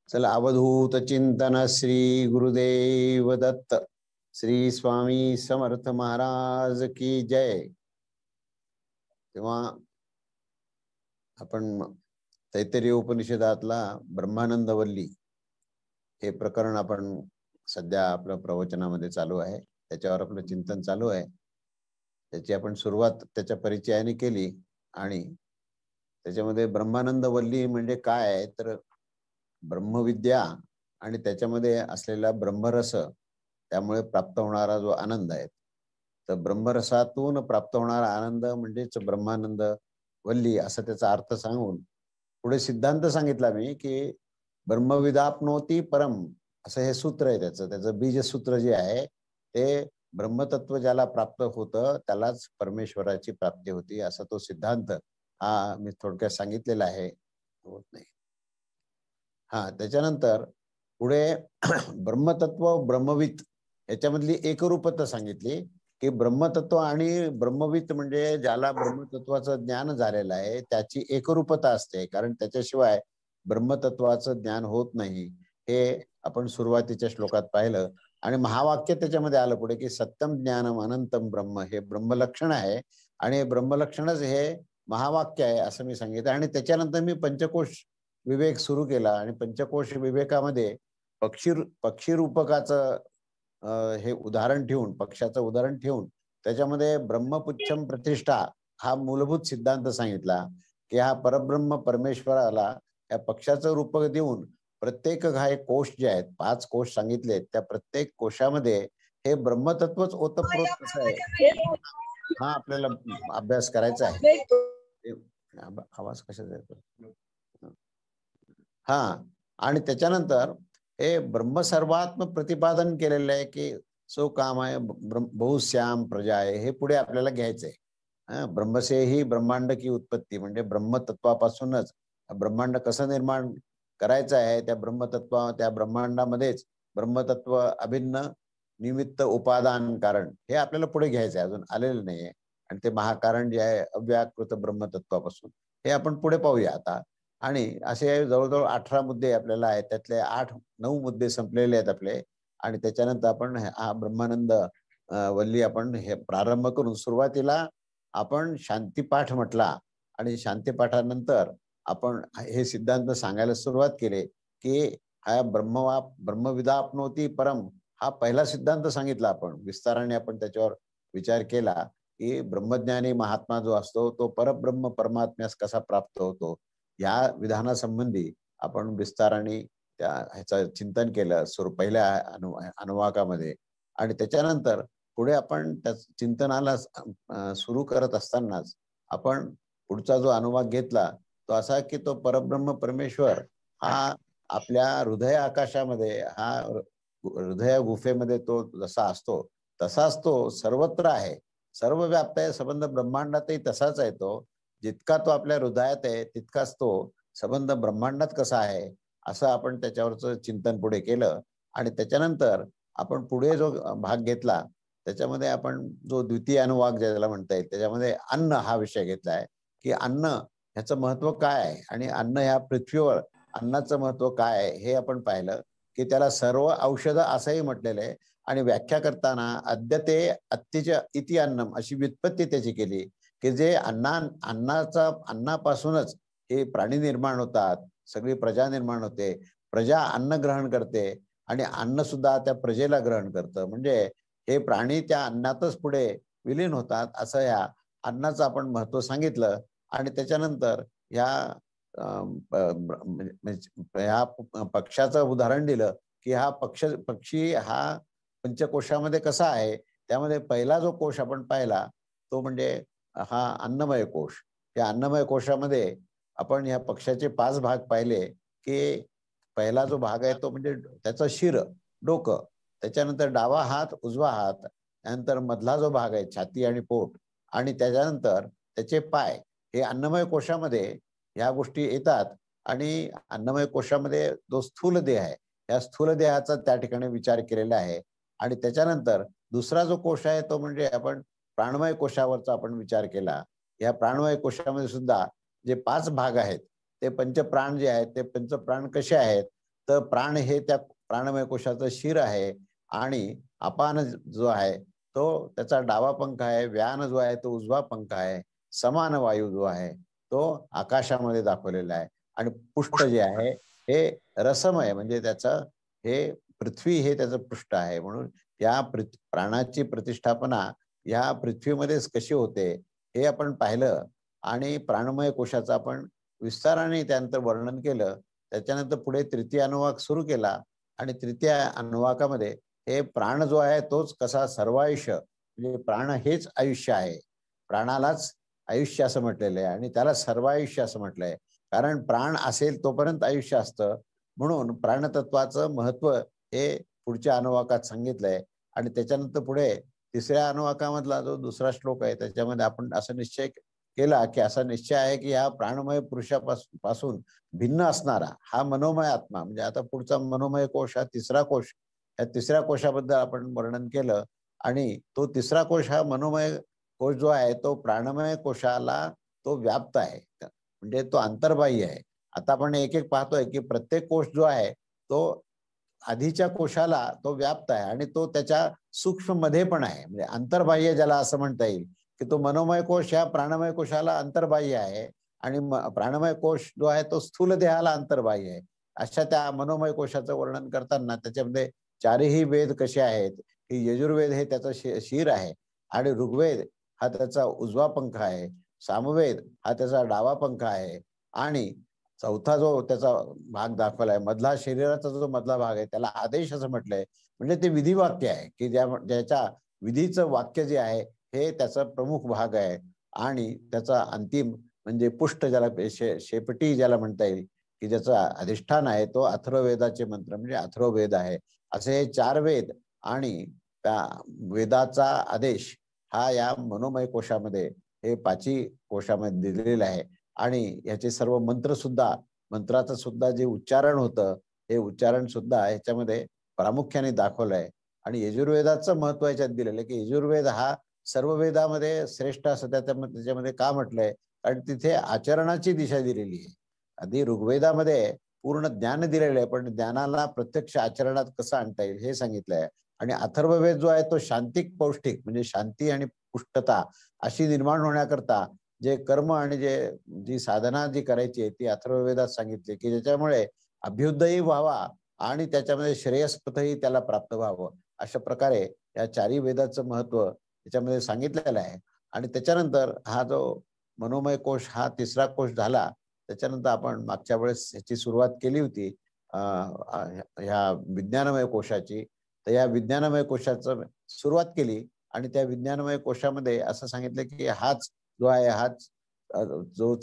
चला अवधूत चिंतन श्री गुरुदेव दत्त श्री स्वामी समर्थ महाराज की जय। तेव्हा आपण तैत्तिरीय उपनिषदातला ब्रह्मानंद वल्ली हे प्रकरण आपण सध्या आपल्या प्रवचनामध्ये चालू आहे, त्याच्यावर आपलं चिंतन चालू आहे। त्याची आपण सुरुवात त्याच्या परिचयाने केली आणि त्याच्यामध्ये ब्रह्मानंद वल्ली म्हणजे काय आहे तर ब्रह्मविद्या आणि त्याच्यामध्ये असलेला ब्रह्मरस, त्यामुळे प्राप्त होणारा जो आनंद आहे, तर ब्रह्मरसातून प्राप्त होणारा आनंद म्हणजेच ब्रह्मानंद वल्ली असा त्याचा अर्थ सांगून पुढे सिद्धांत सांगितला मी की ब्रह्मविदाप्नोती परम असं हे सूत्र आहे। त्याचं बीज सूत्र जे आहे ते ब्रह्मतत्व ज्याला प्राप्त होतं त्यालाच परमेश्वराची प्राप्ती होती, असा तो सिद्धांत हा मी थोडक्यात सांगितलेला आहे। होत नाही त्याच्यानंतर पुढे ब्रह्मतत्व ब्रह्मवित याच्यामधली एकरूपता सांगितली की ब्रह्मतत्व आणि ब्रह्मवित म्हणजे ज्याला ब्रह्मतत्वाचं ज्ञान झालेलं आहे त्याची एकरूपता असते, कारण त्याच्याशिवाय ब्रह्मतत्वाचं ज्ञान होत नाही। हे आपण सुरुवातीच्या श्लोकात पाहिलं आणि महावाक्य त्याच्यामध्ये आलं पुढे की सत्यम ज्ञानम अनंतम ब्रह्म, हे ब्रह्मलक्षण आहे आणि ब्रह्मलक्षणच हे महावाक्य आहे असं मी सांगितलं। आणि त्याच्यानंतर मी पंचकोश विवेक सुरू केला आणि पंचकोश विवेकामध्ये पक्षी रूपकाचं हे उदाहरण ठेवून, पक्षाचं उदाहरण ठेवून त्याच्यामध्ये ब्रह्मपुच्छम प्रतिष्ठा हा मूलभूत सिद्धांत सांगितला की हा परब्रह्म परमेश्वराला या पक्षाचं रूप देऊन प्रत्येक हा एक कोश जे आहेत 5 कोश सांगितले, त्या प्रत्येक कोशामध्ये हे ब्रह्मतत्वच ओतप्रोत कसं आहे हा आपल्याला अभ्यास करायचा आहे। आवाज कशाचा येतो आणि त्याच्यानंतर हे ब्रह्म सर्वात्म प्रतिपादन केलेलं आहे की सो काम आहे बहुश्याम प्रजा आहे, हे पुढे आपल्याला घ्यायचंय। ब्रह्मसे ही ब्रह्मांड की उत्पत्ती म्हणजे ब्रह्मतत्वापासूनच ब्रह्मांड कसं निर्माण करायचं आहे, त्या त्या ब्रह्मांडामध्येच ब्रह्मतत्व अभिन्न निमित्त उपादान कारण हे आपल्याला पुढे घ्यायचं आहे, अजून आलेलं नाहीये। आणि ते महाकारण जे आहे अव्याकृत ब्रह्मतत्वापासून हे आपण पुढे पाहूया आता। आणि असे जवळजवळ 18 मुद्दे आपल्याला आहेत, त्यातले 8-9 मुद्दे संपलेले आहेत आपले। आणि त्याच्यानंतर आपण हा ब्रह्मानंद वल्ली आपण हे प्रारंभ करून सुरुवातीला आपण शांतीपाठ म्हटला आणि शांतीपाठानंतर आपण हे सिद्धांत सांगायला सुरुवात केले की हा ब्रह्मविदाप्नोती परम हा पहिला सिद्धांत सांगितला आपण विस्ताराने, आपण त्याच्यावर विचार केला की ब्रह्मज्ञानी महात्मा जो असतो तो परब्रह्म परमात्म्यास कसा प्राप्त होतो, या विधानासंबंधी आपण विस्ताराने त्या ह्याचं चिंतन केलं पहिल्या अनुवाकामध्ये। आणि त्याच्यानंतर पुढे आपण त्या चिंतनाला सुरू करत असतानाच आपण पुढचा जो अनुवाक घेतला तो असा की तो परब्रह्म परमेश्वर हा आपल्या हृदय आकाशामध्ये, हा हृदय गुफेमध्ये तो जसा असतो तसाच तो सर्वत्र आहे, सर्व व्याप्त आहे। संबंध ब्रह्मांडातही तसाच आहे, तो जितका तो आपल्या हृदयात आहे तितकाच तो संबंध ब्रह्मांडात कसा आहे असं आपण त्याच्यावरचं चिंतन पुढे केलं। आणि त्याच्यानंतर आपण पुढे जो भाग घेतला त्याच्यामध्ये आपण जो द्वितीय अनुवाक ज्याला म्हणता येईल त्याच्यामध्ये अन्न हा विषय घेतलाय की अन्न ह्याचं महत्व काय आहे आणि अन्न ह्या पृथ्वीवर अन्नाचं महत्व काय आहे हे आपण पाहिलं की त्याला सर्व औषध असंही म्हटलेलं आहे। आणि व्याख्या करताना अद्यते अत्तिच इति अन्नम अशी व्युत्पत्ती त्याची केली की जे अन्नापासूनच हे प्राणी निर्माण होतात, सगळी प्रजा निर्माण होते, प्रजा अन्न ग्रहण करते आणि अन्न सुद्धा त्या प्रजेला ग्रहण करतं, म्हणजे हे प्राणी त्या अन्नातच पुढे विलीन होतात, असं ह्या अन्नाचं आपण महत्व सांगितलं। आणि त्याच्यानंतर ह्या पक्षाचं उदाहरण दिलं की हा पक्षी हा पंचकोशामध्ये कसा आहे, त्यामध्ये पहिला जो कोश आपण पाहिला तो म्हणजे हा अन्नमय कोश। या अन्नमय कोशामध्ये आपण या पक्षाचे 5 भाग पाहिले की पहिला जो भाग आहे तो म्हणजे त्याचं शिर, डोकं, त्याच्यानंतर डावा हात, उजवा हात, त्यानंतर मधला जो भाग आहे छाती आणि पोट, आणि त्याच्यानंतर त्याचे पाय, हे अन्नमय कोशामध्ये ह्या गोष्टी येतात। आणि अन्नमय कोशामध्ये जो स्थूल देह आहे या स्थूल देहाचा त्या ठिकाणी विचार केलेला आहे। आणि त्याच्यानंतर दुसरा जो कोश आहे तो म्हणजे आपण प्राणमय कोशावरचा आपण विचार केला। या प्राणमय कोशामध्ये सुद्धा जे 5 भाग आहेत ते पंचप्राण जे आहेत ते पंचप्राण कसे आहेत तर प्राण हे त्या प्राणमय कोशाचं शिर आहे आणि अपान जो आहे तो त्याचा डावा पंख आहे, व्यान जो आहे तो उजवा पंख आहे, समान वायू जो आहे तो आकाशामध्ये दाखवलेला आहे आणि पुष्ट जे आहे हे रसमय म्हणजे त्याचं हे पृथ्वी हे त्याचं पृष्ठ आहे. म्हणून या प्राणाची प्रतिष्ठापना ह्या पृथ्वीमध्येच कशी होते हे आपण पाहिलं आणि प्राणमय कोशाचं आपण विस्ताराने त्यानंतर वर्णन केलं. त्याच्यानंतर पुढे तृतीय अनुवाक सुरू केला आणि तृतीय अनुवाकामध्ये हे प्राण जो आहे तोच कसा सर्वायुष्य म्हणजे प्राण हेच आयुष्य आहे. प्राणालाच आयुष्य असं म्हटलेलं आहे आणि त्याला सर्वायुष्य असं म्हटलंय. कारण प्राण असेल तोपर्यंत आयुष्य असतं. म्हणून प्राणतत्वाचं महत्व हे पुढच्या अनुवाकात सांगितलंय आणि त्याच्यानंतर पुढे तिसऱ्या अनुवाकामधला जो दुसरा श्लोक आहे त्याच्यामध्ये आपण असा निश्चय केला की असा निश्चय आहे की ह्या प्राणमय पुरुषापासून भिन्न असणारा हा मनोमय आत्मा म्हणजे आता पुढचा मनोमय कोश हा तिसरा कोश, या तिसऱ्या कोशाबद्दल आपण वर्णन केलं आणि तो तिसरा कोश हा मनोमय कोश जो आहे तो प्राणमय कोशाला तो व्याप्त आहे म्हणजे तो अंतर्बाह्य आहे. आता आपण एक एक पाहतोय की प्रत्येक कोश जो आहे तो आधीच्या कोशाला तो व्याप्त आहे आणि तो त्याच्या सूक्ष्म मध्ये पण आहे म्हणजे अंतर्बाह्य ज्याला असं म्हणता येईल की तो मनोमय कोश ह्या प्राणमय कोशाला अंतर्बाह्य आहे आणि प्राणमय कोश जो आहे तो स्थूल देहाला अंतर्बाह्य आहे. अशा त्या मनोमय कोशाचं वर्णन करताना त्याच्यामध्ये चारही वेद कसे आहेत की यजुर्वेद हे त्याचा शिर आहे आणि ऋग्वेद हा त्याचा उजवा पंख आहे, सामवेद हा त्याचा डावा पंख आहे आणि चौथा जो त्याचा भाग दाखवलाय मधला शरीराचा जो मधला भाग आहे त्याला आदेश असं म्हटलंय म्हणजे ते विधी वाक्य आहे की ज्याच्या विधीचं वाक्य जे आहे हे त्याचा प्रमुख भाग आहे आणि त्याचा अंतिम म्हणजे पुष्ट ज्याला शेपटी ज्याला म्हणता येईल की ज्याचा अधिष्ठान आहे तो अथर्ववेदाचे मंत्र म्हणजे अथर्ववेद आहे. असे हे चार वेद आणि त्या वेदाचा आदेश हा या मनोमय कोशामध्ये हे पाची कोशामध्ये दिलेला आहे आणि याचे सर्व मंत्र सुद्धा मंत्राचं सुद्धा जे उच्चारण होतं हे उच्चारण सुद्धा ह्याच्यामध्ये प्रामुख्याने दाखवलंय आणि यजुर्वेदाचं महत्व याच्यात दिलेलं आहे की यजुर्वेद हा सर्व वेदामध्ये श्रेष्ठ असं त्याच्यामध्ये का म्हटलंय कारण तिथे आचरणाची दिशा दिलेली आहे. आधी ऋग्वेदामध्ये पूर्ण ज्ञान दिलेलं आहे पण ज्ञानाला प्रत्यक्ष आचरणात कसं आणता येईल हे सांगितलंय आणि अथर्ववेद जो आहे तो शांतिक पौष्टिक म्हणजे शांती आणि पुष्टता अशी निर्माण होण्याकरता जे कर्म आणि जी साधना जी करायची आहे ती अथर्ववेदात सांगितली की ज्याच्यामुळे अभ्युदयही व्हावा आणि त्याच्यामध्ये श्रेयस्पथही त्याला प्राप्त व्हावं अशा प्रकारे या चारही वेदाचं महत्व त्याच्यामध्ये सांगितलेलं आहे. आणि त्याच्यानंतर हा जो मनोमय कोश हा तिसरा कोश झाला त्याच्यानंतर आपण मागच्या वेळेस ह्याची सुरुवात केली होती ह्या विज्ञानमय कोशाची. तर या विज्ञानमय कोशाचं सुरुवात केली आणि त्या विज्ञानमय कोशामध्ये असं सांगितलं की हाच जो आहे हाच जो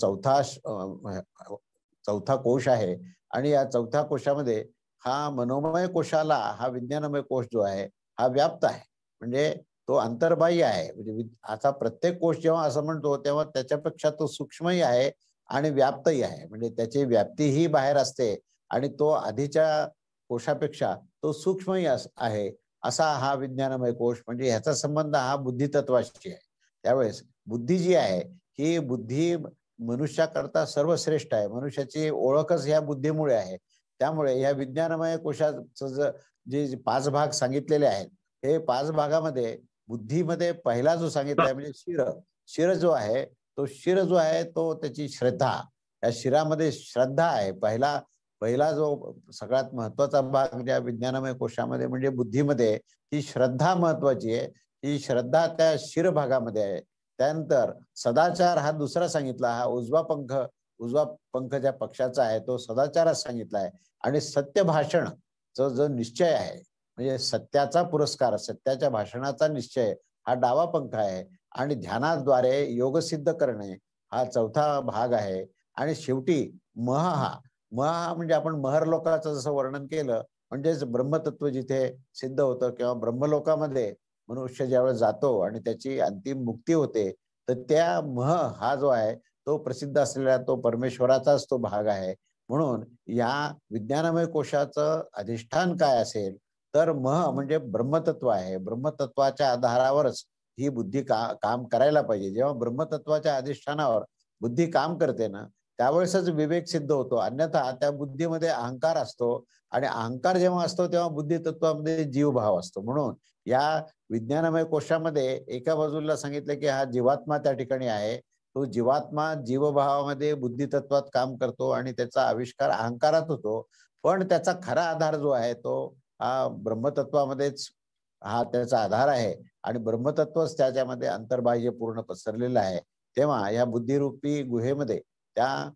चौथा कोश आहे आणि या चौथ्या कोशामध्ये हा मनोमय कोशाला हा विज्ञानमय कोश जो आहे हा व्याप्त आहे म्हणजे तो अंतर्बाह्य आहे. म्हणजे आता प्रत्येक कोश जेव्हा असं म्हणतो तेव्हा त्याच्यापेक्षा तो सूक्ष्मही आहे आणि व्याप्तही आहे म्हणजे त्याची व्याप्तीही बाहेर असते आणि तो आधीच्या कोशापेक्षा तो सूक्ष्मही आहे असा हा विज्ञानमय कोश म्हणजे ह्याचा संबंध हा बुद्धितत्वाशी आहे. त्यावेळेस बुद्धी जी आहे ही बुद्धी मनुष्याकरता सर्वश्रेष्ठ आहे. मनुष्याची ओळखच ह्या बुद्धीमुळे आहे. त्यामुळे ह्या विज्ञानमय कोशाचं जे 5 भाग सांगितलेले आहेत हे 5 भागामध्ये बुद्धीमध्ये पहिला जो सांगितलाय म्हणजे शिर जो आहे तो शिर जो आहे तो त्याची श्रद्धा या शिरामध्ये श्रद्धा आहे. पहिला जो सगळ्यात महत्वाचा भाग ज्या विज्ञानमय कोशामध्ये म्हणजे बुद्धीमध्ये ही श्रद्धा महत्वाची आहे. ही श्रद्धा त्या शिर भागामध्ये आहे. त्यानंतर सदाचार हा दुसरा सांगितला हा उजवा पंख ज्या पक्षाचा आहे तो सदाचारात सांगितला आहे आणि सत्य भाषण जो निश्चय आहे म्हणजे सत्याचा पुरस्कार सत्याच्या भाषणाचा निश्चय हा डावा पंख आहे आणि ध्यानाद्वारे योगसिद्ध करणे हा चौथा भाग आहे आणि शेवटी महा म्हणजे आपण महरलोकाचं जसं वर्णन केलं म्हणजेच ब्रह्मतत्व जिथे सिद्ध होतं किंवा ब्रह्मलोकामध्ये मनुष्य ज्यावेळेस जातो आणि त्याची अंतिम मुक्ती होते तर त्या हा जो आहे तो प्रसिद्ध असलेला तो परमेश्वराचाच तो भाग आहे. म्हणून या विज्ञानमय कोशाचं अधिष्ठान काय असेल तर म्हणजे ब्रह्मतत्व आहे. ब्रह्मतत्वाच्या आधारावरच ही बुद्धी काम करायला पाहिजे. जेव्हा ब्रह्मतत्वाच्या अधिष्ठानावर बुद्धी काम करते ना त्यावेळेसच विवेक सिद्ध होतो, अन्यथा त्या बुद्धीमध्ये अहंकार असतो आणि अहंकार जेव्हा असतो तेव्हा बुद्धी तत्वामध्ये जीवभाव असतो. म्हणून या विज्ञानमय कोशामध्ये एका बाजूला सांगितलं की हा जीवात्मा त्या ठिकाणी आहे, तो जीवात्मा जीवभावामध्ये बुद्धितत्वात काम करतो आणि त्याचा आविष्कार अहंकारात होतो. पण त्याचा खरा आधार जो आहे तो हा ब्रह्मतत्वामध्येच हा त्याचा आधार आहे आणि ब्रह्मतत्वच त्याच्यामध्ये अंतर्बाह्य पूर्ण पसरलेलं आहे. तेव्हा या बुद्धिरूपी गुहेमध्ये त्या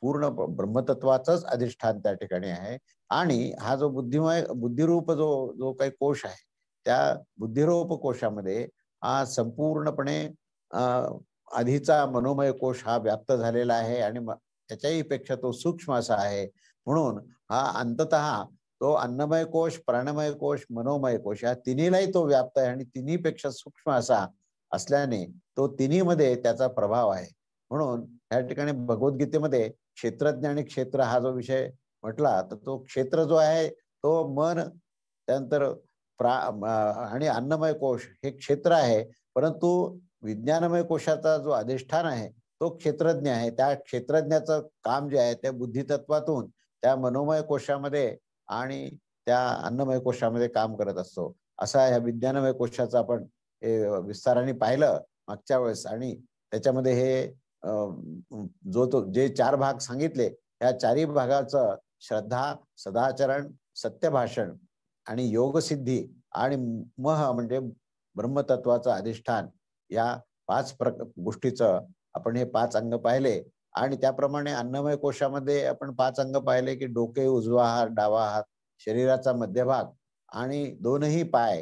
पूर्ण ब्रह्मतत्वाचंच अधिष्ठान त्या ठिकाणी आहे आणि हा जो बुद्धिरूप जो जो काही कोश आहे त्या बुद्धिरूप कोशामध्ये हा संपूर्णपणे आधीचा मनोमय कोश हा व्याप्त झालेला आहे आणि त्याच्याही पेक्षा तो सूक्ष्म असा आहे. म्हणून हा अंततः तो अन्नमय कोश, प्राणमय कोश, मनोमय कोश या तिन्हीलाही तो व्याप्त आहे आणि तिन्हीपेक्षा सूक्ष्म असा असल्याने तो तिन्हीमध्ये त्याचा प्रभाव आहे. म्हणून या ठिकाणी भगवद्गीतेमध्ये क्षेत्रज्ञ आणि क्षेत्र हा जो विषय म्हटला तर तो क्षेत्र जो आहे तो मन, त्यानंतर आणि अन्नमय कोश हे क्षेत्र आहे, परंतु विज्ञानमय कोशाचा जो अधिष्ठान आहे तो क्षेत्रज्ञ आहे. त्या क्षेत्रज्ञाचं काम जे आहे त्या बुद्धितत्वातून त्या मनोमय कोशामध्ये आणि त्या अन्नमय कोशामध्ये काम करत असतो. असा ह्या विज्ञानमय कोशाचं आपण विस्ताराने पाहिलं मागच्या वेळेस आणि त्याच्यामध्ये हे जे 4 भाग सांगितले त्या चारही भागाचं श्रद्धा, सदाचरण, सत्यभाषण आणि योगसिद्धी आणि मह म्हणजे ब्रह्मतत्वाचं अधिष्ठान या 5 गोष्टीचं आपण हे 5 अंग पाहिले आणि त्याप्रमाणे अन्नमय कोशामध्ये आपण 5 अंग पाहिले की डोके, उजवा हात, डावा हात, शरीराचा मध्यभाग आणि दोनही पाय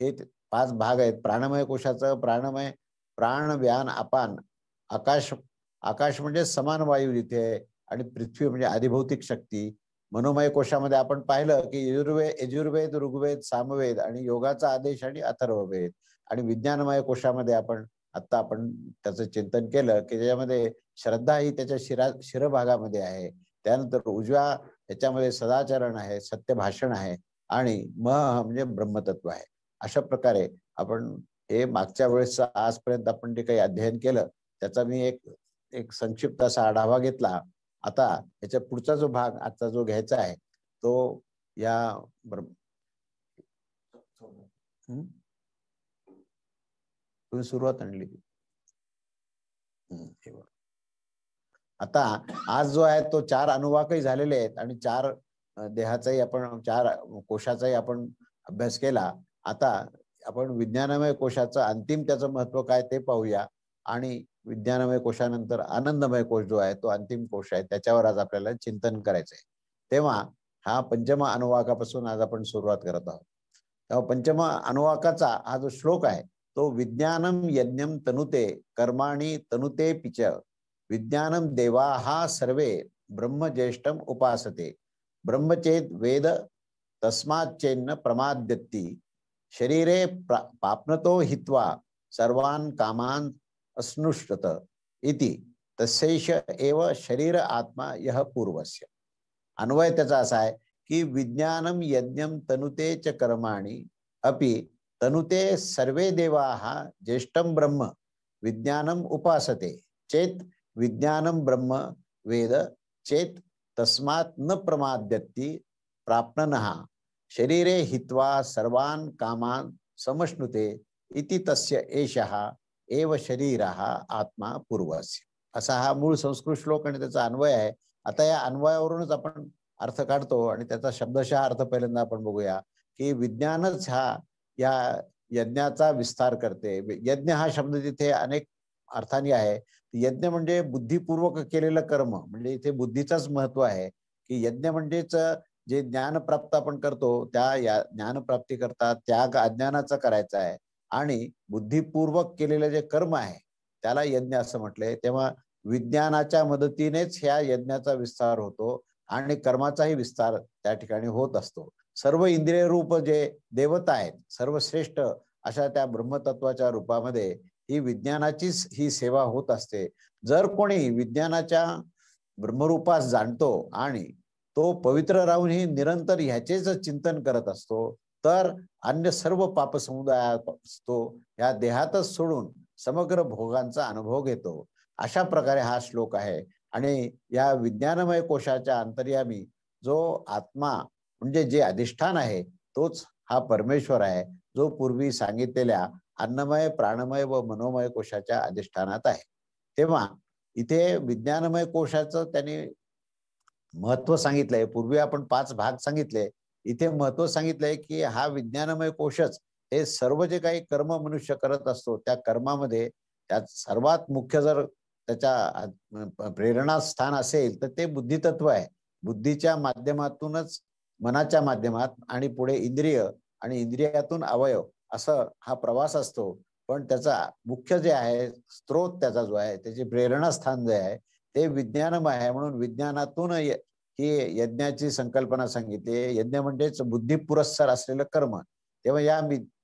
हे 5 भाग आहेत. प्राणमय कोशाचं प्राणमय, प्राण, व्यान, अपान, आकाश, आकाश म्हणजे समान वायू जिथे आहे आणि पृथ्वी म्हणजे अधिभौतिक शक्ती. मनोमय कोशामध्ये आपण पाहिलं की यजुर्वेद, ऋग्वेद, सामवेद आणि योगाचा आदेश आणि अथर्ववेद आणि विज्ञानमय कोशामध्ये आपण त्याचं चिंतन केलं की त्याच्यामध्ये श्रद्धा ही त्याच्या शिरभागामध्ये आहे. त्यानंतर उजव्या ह्याच्यामध्ये सदाचरण आहे, सत्यभाषण आहे आणि म्हणजे ब्रह्मतत्व आहे. अशा प्रकारे आपण हे मागच्या वेळेस आजपर्यंत आपण जे काही अध्ययन केलं त्याचा मी एक संक्षिप्त असा आढावा घेतला. आता याच्या पुढचा जो भाग आजचा जो घ्यायचा आहे तो या तुम्ही सुरुवात आणली. आता आज जो आहे तो 4 अनुवाकही झालेले आहेत आणि 4 देहाचाही आपण 4 कोशाचाही आपण अभ्यास केला. आता आपण विज्ञानमय कोशाचं अंतिम त्याचं महत्व काय ते पाहूया आणि विज्ञानमय कोशानंतर आनंदमय कोश जो आहे तो अंतिम कोश आहे त्याच्यावर आज आपल्याला चिंतन करायचं आहे. तेव्हा हा पंचम अनुवाकापासून आज आपण सुरुवात करत आहोत. तेव्हा पंचम अनुवाकाचा हा जो श्लोक आहे तो विज्ञानम यज्ञम तनुते कर्माणि तनुते पिच विज्ञानम देवाः सर्वे ब्रह्मज्येष्ठम उपासते ब्रह्मचेत वेद तस्माच्चेन्न प्रमाद्यति शरीरे पाप्नतो हित्वा सर्वान् कामान् अस्नुष्टत इति तस्यैष एव शरीर आत्मा यह पूर्वस्य. अन्वय त्याचा असा आहे की विज्ञानम यज्ञम तनुते च कर्माणि अपि तनुते सर्वे देवाः ज्येष्ठं ब्रह्म विज्ञानम उपासते चेत विज्ञानम ब्रह्म वेद चेत तस्मात् न प्रमाद्यति प्राप्ननः शरीरे हित्वा सर्वान् कामान् समश्नुते इति तस्य एषः एव शरीरः आत्मा पूर्वस्य. असा हा मूळ संस्कृत श्लोक आणि त्याचा अन्वय आहे. आता या अन्वयावरूनच आपण अर्थ काढतो आणि त्याचा शब्दशः अर्थ पहिल्यांदा आपण बघूया की विज्ञानच हा या यज्ञाचा विस्तार करते. यज्ञ हा शब्द तिथे अनेक अर्थाने आहे. यज्ञ म्हणजे बुद्धिपूर्वक केलेलं कर्म म्हणजे इथे बुद्धीचाच महत्व आहे की यज्ञ म्हणजेच जे ज्ञान प्राप्त आपण करतो त्या ज्ञानप्राप्ती करता त्याग अज्ञानाचा करायचा आहे आणि बुद्धिपूर्वक केलेलं जे कर्म आहे त्याला यज्ञ असं म्हटलंय. तेव्हा विज्ञानाच्या मदतीनेच ह्या यज्ञाचा विस्तार होतो आणि कर्माचाही विस्तार त्या ठिकाणी होत असतो. सर्व इंद्रिय रूप जे देवता आहेत सर्वश्रेष्ठ अशा त्या ब्रह्मतत्वाच्या रूपामध्ये ही विज्ञानाचीच ही सेवा होत असते. जर कोणी विज्ञानाच्या ब्रह्मरूपास जाणतो आणि तो पवित्र राहून ही निरंतर ह्याचेच चिंतन करत असतो तर अन्य सर्व पाप समुदायात तो या देहातच सोडून समग्र भोगांचा अनुभव घेतो. अशा प्रकारे हा श्लोक आहे. आणि या विज्ञानमय कोशाच्या अंतर्यामी जो आत्मा म्हणजे जे अधिष्ठान आहे तोच हा परमेश्वर आहे, जो पूर्वी सांगितलेल्या अन्नमय, प्राणमय व मनोमय कोशाच्या अधिष्ठानात आहे. तेव्हा इथे विज्ञानमय कोशाचं त्यांनी महत्व सांगितलंय. पूर्वी आपण 5 भाग सांगितले. इथे महत्व सांगितलंय, की हा विज्ञानमय कोशच हे सर्व जे काही कर्म मनुष्य करत असतो, त्या कर्मामध्ये त्यात सर्वात मुख्य जर त्याच्या प्रेरणास्थान असेल, तर ते बुद्धितत्व आहे. बुद्धीच्या माध्यमातूनच मनाच्या माध्यमात आणि पुढे इंद्रिय आणि इंद्रियातून अवयव असं हा प्रवास असतो. पण त्याचा मुख्य जे आहे, स्रोत त्याचा जो आहे, त्याचे प्रेरणास्थान जे आहे, ते विज्ञानमय आहे. म्हणून विज्ञानातून ही यज्ञाची संकल्पना सांगितली. यज्ञ म्हणजेच बुद्धी पुरस्सर असलेलं कर्म. तेव्हा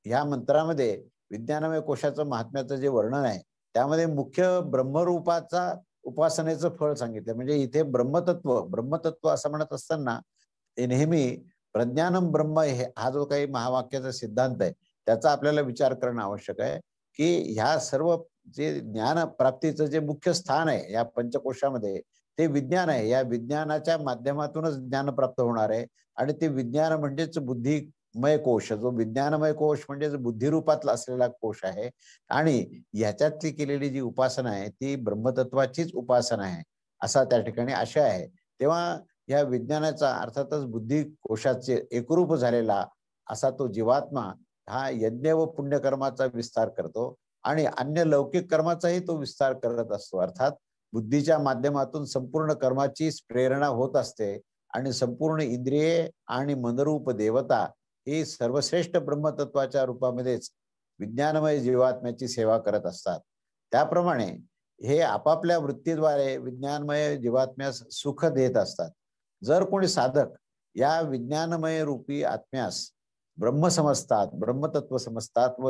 ह्या मंत्रामध्ये विज्ञानमय कोशाचं महात्म्याचं जे वर्णन आहे, त्यामध्ये मुख्य ब्रह्मरूपाचा उपासनेचं फळ सांगितलं. म्हणजे इथे ब्रह्मतत्व असं म्हणत असताना ते नेहमी प्रज्ञानम ब्रह्म हा जो काही महावाक्याचा सिद्धांत आहे, त्याचा आपल्याला विचार करणं आवश्यक आहे, की ह्या सर्व जे ज्ञान प्राप्तीचं जे मुख्य स्थान आहे या पंचकोशामध्ये, ते विज्ञान आहे. या विज्ञानाच्या माध्यमातूनच ज्ञान प्राप्त होणार आहे आणि ते विज्ञान म्हणजेच बुद्धिमय कोश. जो विज्ञानमय कोश म्हणजेच बुद्धिरूपातला असलेला कोश आहे आणि ह्याच्यातली केलेली जी उपासना आहे ती ब्रह्मतत्वाचीच उपासना आहे, असा त्या ठिकाणी आशय आहे. तेव्हा या विज्ञानाचा अर्थातच बुद्धी कोशाचे एकरूप झालेला असा तो जीवात्मा हा यज्ञ व पुण्यकर्माचा विस्तार करतो आणि अन्य लौकिक कर्माचाही तो विस्तार करत असतो. अर्थात बुद्धीच्या माध्यमातून संपूर्ण कर्माची प्रेरणा होत असते आणि संपूर्ण इंद्रिये आणि मनरूप देवता ही सर्वश्रेष्ठ ब्रह्मतत्वाच्या रूपामध्येच विज्ञानमय जीवात्म्याची सेवा करत असतात. त्याप्रमाणे हे आपापल्या वृत्तीद्वारे विज्ञानमय जीवात्म्यास सुख देत असतात. जर कोणी साधक या विज्ञानमय रूपी आत्म्यास ब्रह्म समजतात, ब्रह्मतत्व समजतात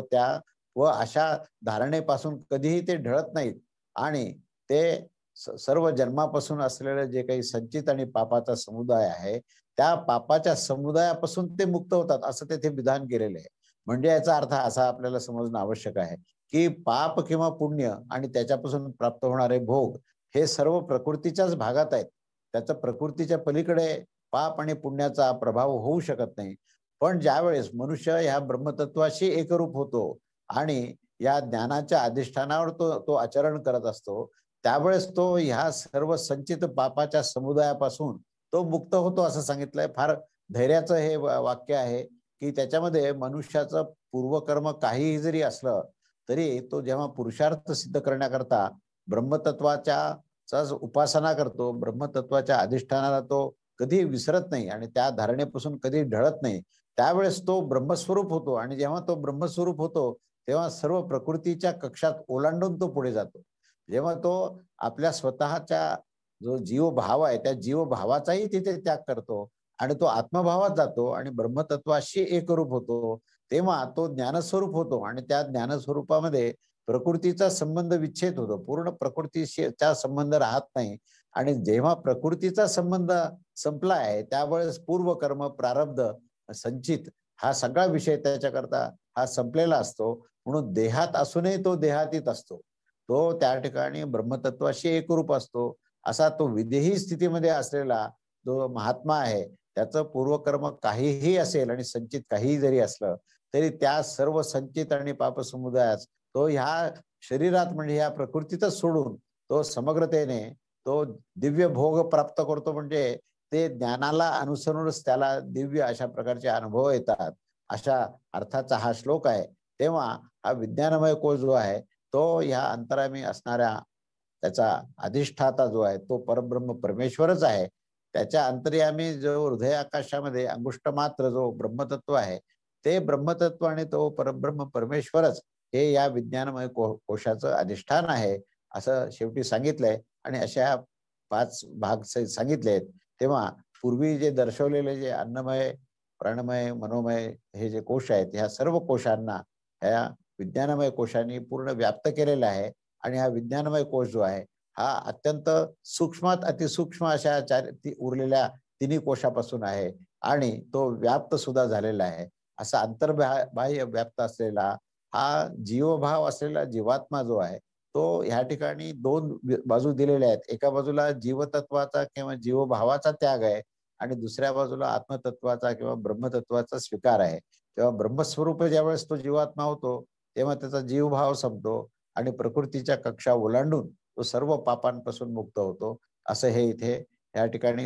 व अशा धारणेपासून कधीही ते ढळत नाहीत आणि ते सर्व जन्मापासून असलेलं जे काही संचित आणि पापाचा समुदाय आहे, त्या पापाच्या समुदायापासून ते मुक्त होतात, असं तेथे विधान केलेलं आहे. म्हणजे याचा अर्थ असा आपल्याला समजणं आवश्यक आहे, की पाप किंवा पुण्य आणि त्याच्यापासून प्राप्त होणारे भोग हे सर्व प्रकृतीच्याच भागात आहेत. त्याचं प्रकृतीच्या पलीकडे पाप आणि पुण्याचा प्रभाव होऊ शकत नाही. पण ज्यावेळेस मनुष्य ह्या ब्रह्मतत्वाशी एकरूप होतो आणि या ज्ञानाच्या अधिष्ठानावर तो आचरण करत असतो, त्यावेळेस तो ह्या सर्व संचित पापाच्या समुदायापासून तो मुक्त होतो असं सांगितलंय. फार धैर्याचं हे वाक्य आहे, की त्याच्यामध्ये मनुष्याचं पूर्वकर्म काहीही जरी असलं, तरी तो जेव्हा पुरुषार्थ सिद्ध करण्याकरता ब्रह्मतत्वाच्या उपासना करतो, ब्रह्मतत्वाच्या अधिष्ठानाला तो कधी विसरत नाही आणि त्या धारणेपासून कधी ढळत नाही. त्यावेळेस तो ब्रह्मस्वरूप होतो आणि जेव्हा तो ब्रह्मस्वरूप होतो, तेव्हा सर्व प्रकृतीच्या कक्षात ओलांडून तो पुढे जातो. जेव्हा तो आपल्या स्वतःच्या जो जीवभाव आहे त्या जीवभावाचाही तिथे त्याग करतो आणि तो आत्मभावात जातो आणि ब्रह्मतत्वाशी एकरूप होतो, तेव्हा तो ज्ञानस्वरूप होतो आणि त्या ज्ञानस्वरूपामध्ये प्रकृतीचा संबंध विच्छेद होतो. पूर्ण प्रकृतीचा संबंध राहत नाही आणि जेव्हा प्रकृतीचा संबंध संपला आहे त्यावेळेस पूर्वकर्म, प्रारब्ध, संचित हा सगळा विषय त्याच्याकरता हा संपलेला असतो. म्हणून देहात असूनही तो देहातीत असतो. तो त्या ठिकाणी ब्रह्मतत्वाशी एकरूप असतो. असा तो विदेही स्थितीमध्ये असलेला जो महात्मा आहे, त्याचं पूर्वकर्म काहीही असेल आणि संचित काहीही जरी असलं, तरी त्या सर्व संचित आणि पापसमुदायास तो ह्या शरीरात म्हणजे ह्या प्रकृतीतच सोडून तो समग्रतेने तो दिव्य भोग प्राप्त करतो. म्हणजे ते ज्ञानाला अनुसरूनच त्याला दिव्य अशा प्रकारचे अनुभव येतात. अशा अर्थाचा हा श्लोक आहे. तेव्हा हा विज्ञानमय कोश जो आहे, तो ह्या अंतरामी असणाऱ्या त्याचा अधिष्ठाता जो आहे तो परब्रह्म परमेश्वरच आहे. त्याच्या अंतर्यामी जो हृदय आकाशामध्ये अंगुष्ठ मात्र जो ब्रह्मतत्व आहे, ते ब्रह्मतत्व आणि तो परब्रह्म परमेश्वरच हे या विज्ञानमय कोशाचं अधिष्ठान आहे, असं शेवटी सांगितलंय. आणि अशा 5 भाग सांगितले आहेत. तेव्हा पूर्वी जे दर्शवलेले जे अन्नमय, प्राणमय, मनोमय हे जे कोश आहेत, ह्या सर्व कोशांना ह्या विज्ञानमय कोशांनी पूर्ण व्याप्त केलेला आहे. आणि हा विज्ञानमय कोश जो आहे, हा अत्यंत सूक्ष्मात अतिसूक्ष्म अशा उरलेल्या तिन्ही कोशापासून आहे आणि तो व्याप्त सुद्धा झालेला आहे. असा बाह्य व्याप्त असलेला हा जीवभाव असलेला जीवात्मा जो आहे, तो ह्या ठिकाणी दोन बाजू दिलेल्या आहेत. एका बाजूला जीवतत्वाचा किंवा जीवभावाचा त्याग आहे आणि दुसऱ्या बाजूला आत्मतत्वाचा किंवा ब्रह्मतत्वाचा स्वीकार आहे. तेव्हा ब्रह्मस्वरूप ज्यावेळेस तो जीवात्मा होतो तेव्हा त्याचा जीवभाव संपतो आणि प्रकृतीच्या कक्षा ओलांडून तो सर्व पापांपासून मुक्त होतो, असं हे इथे या ठिकाणी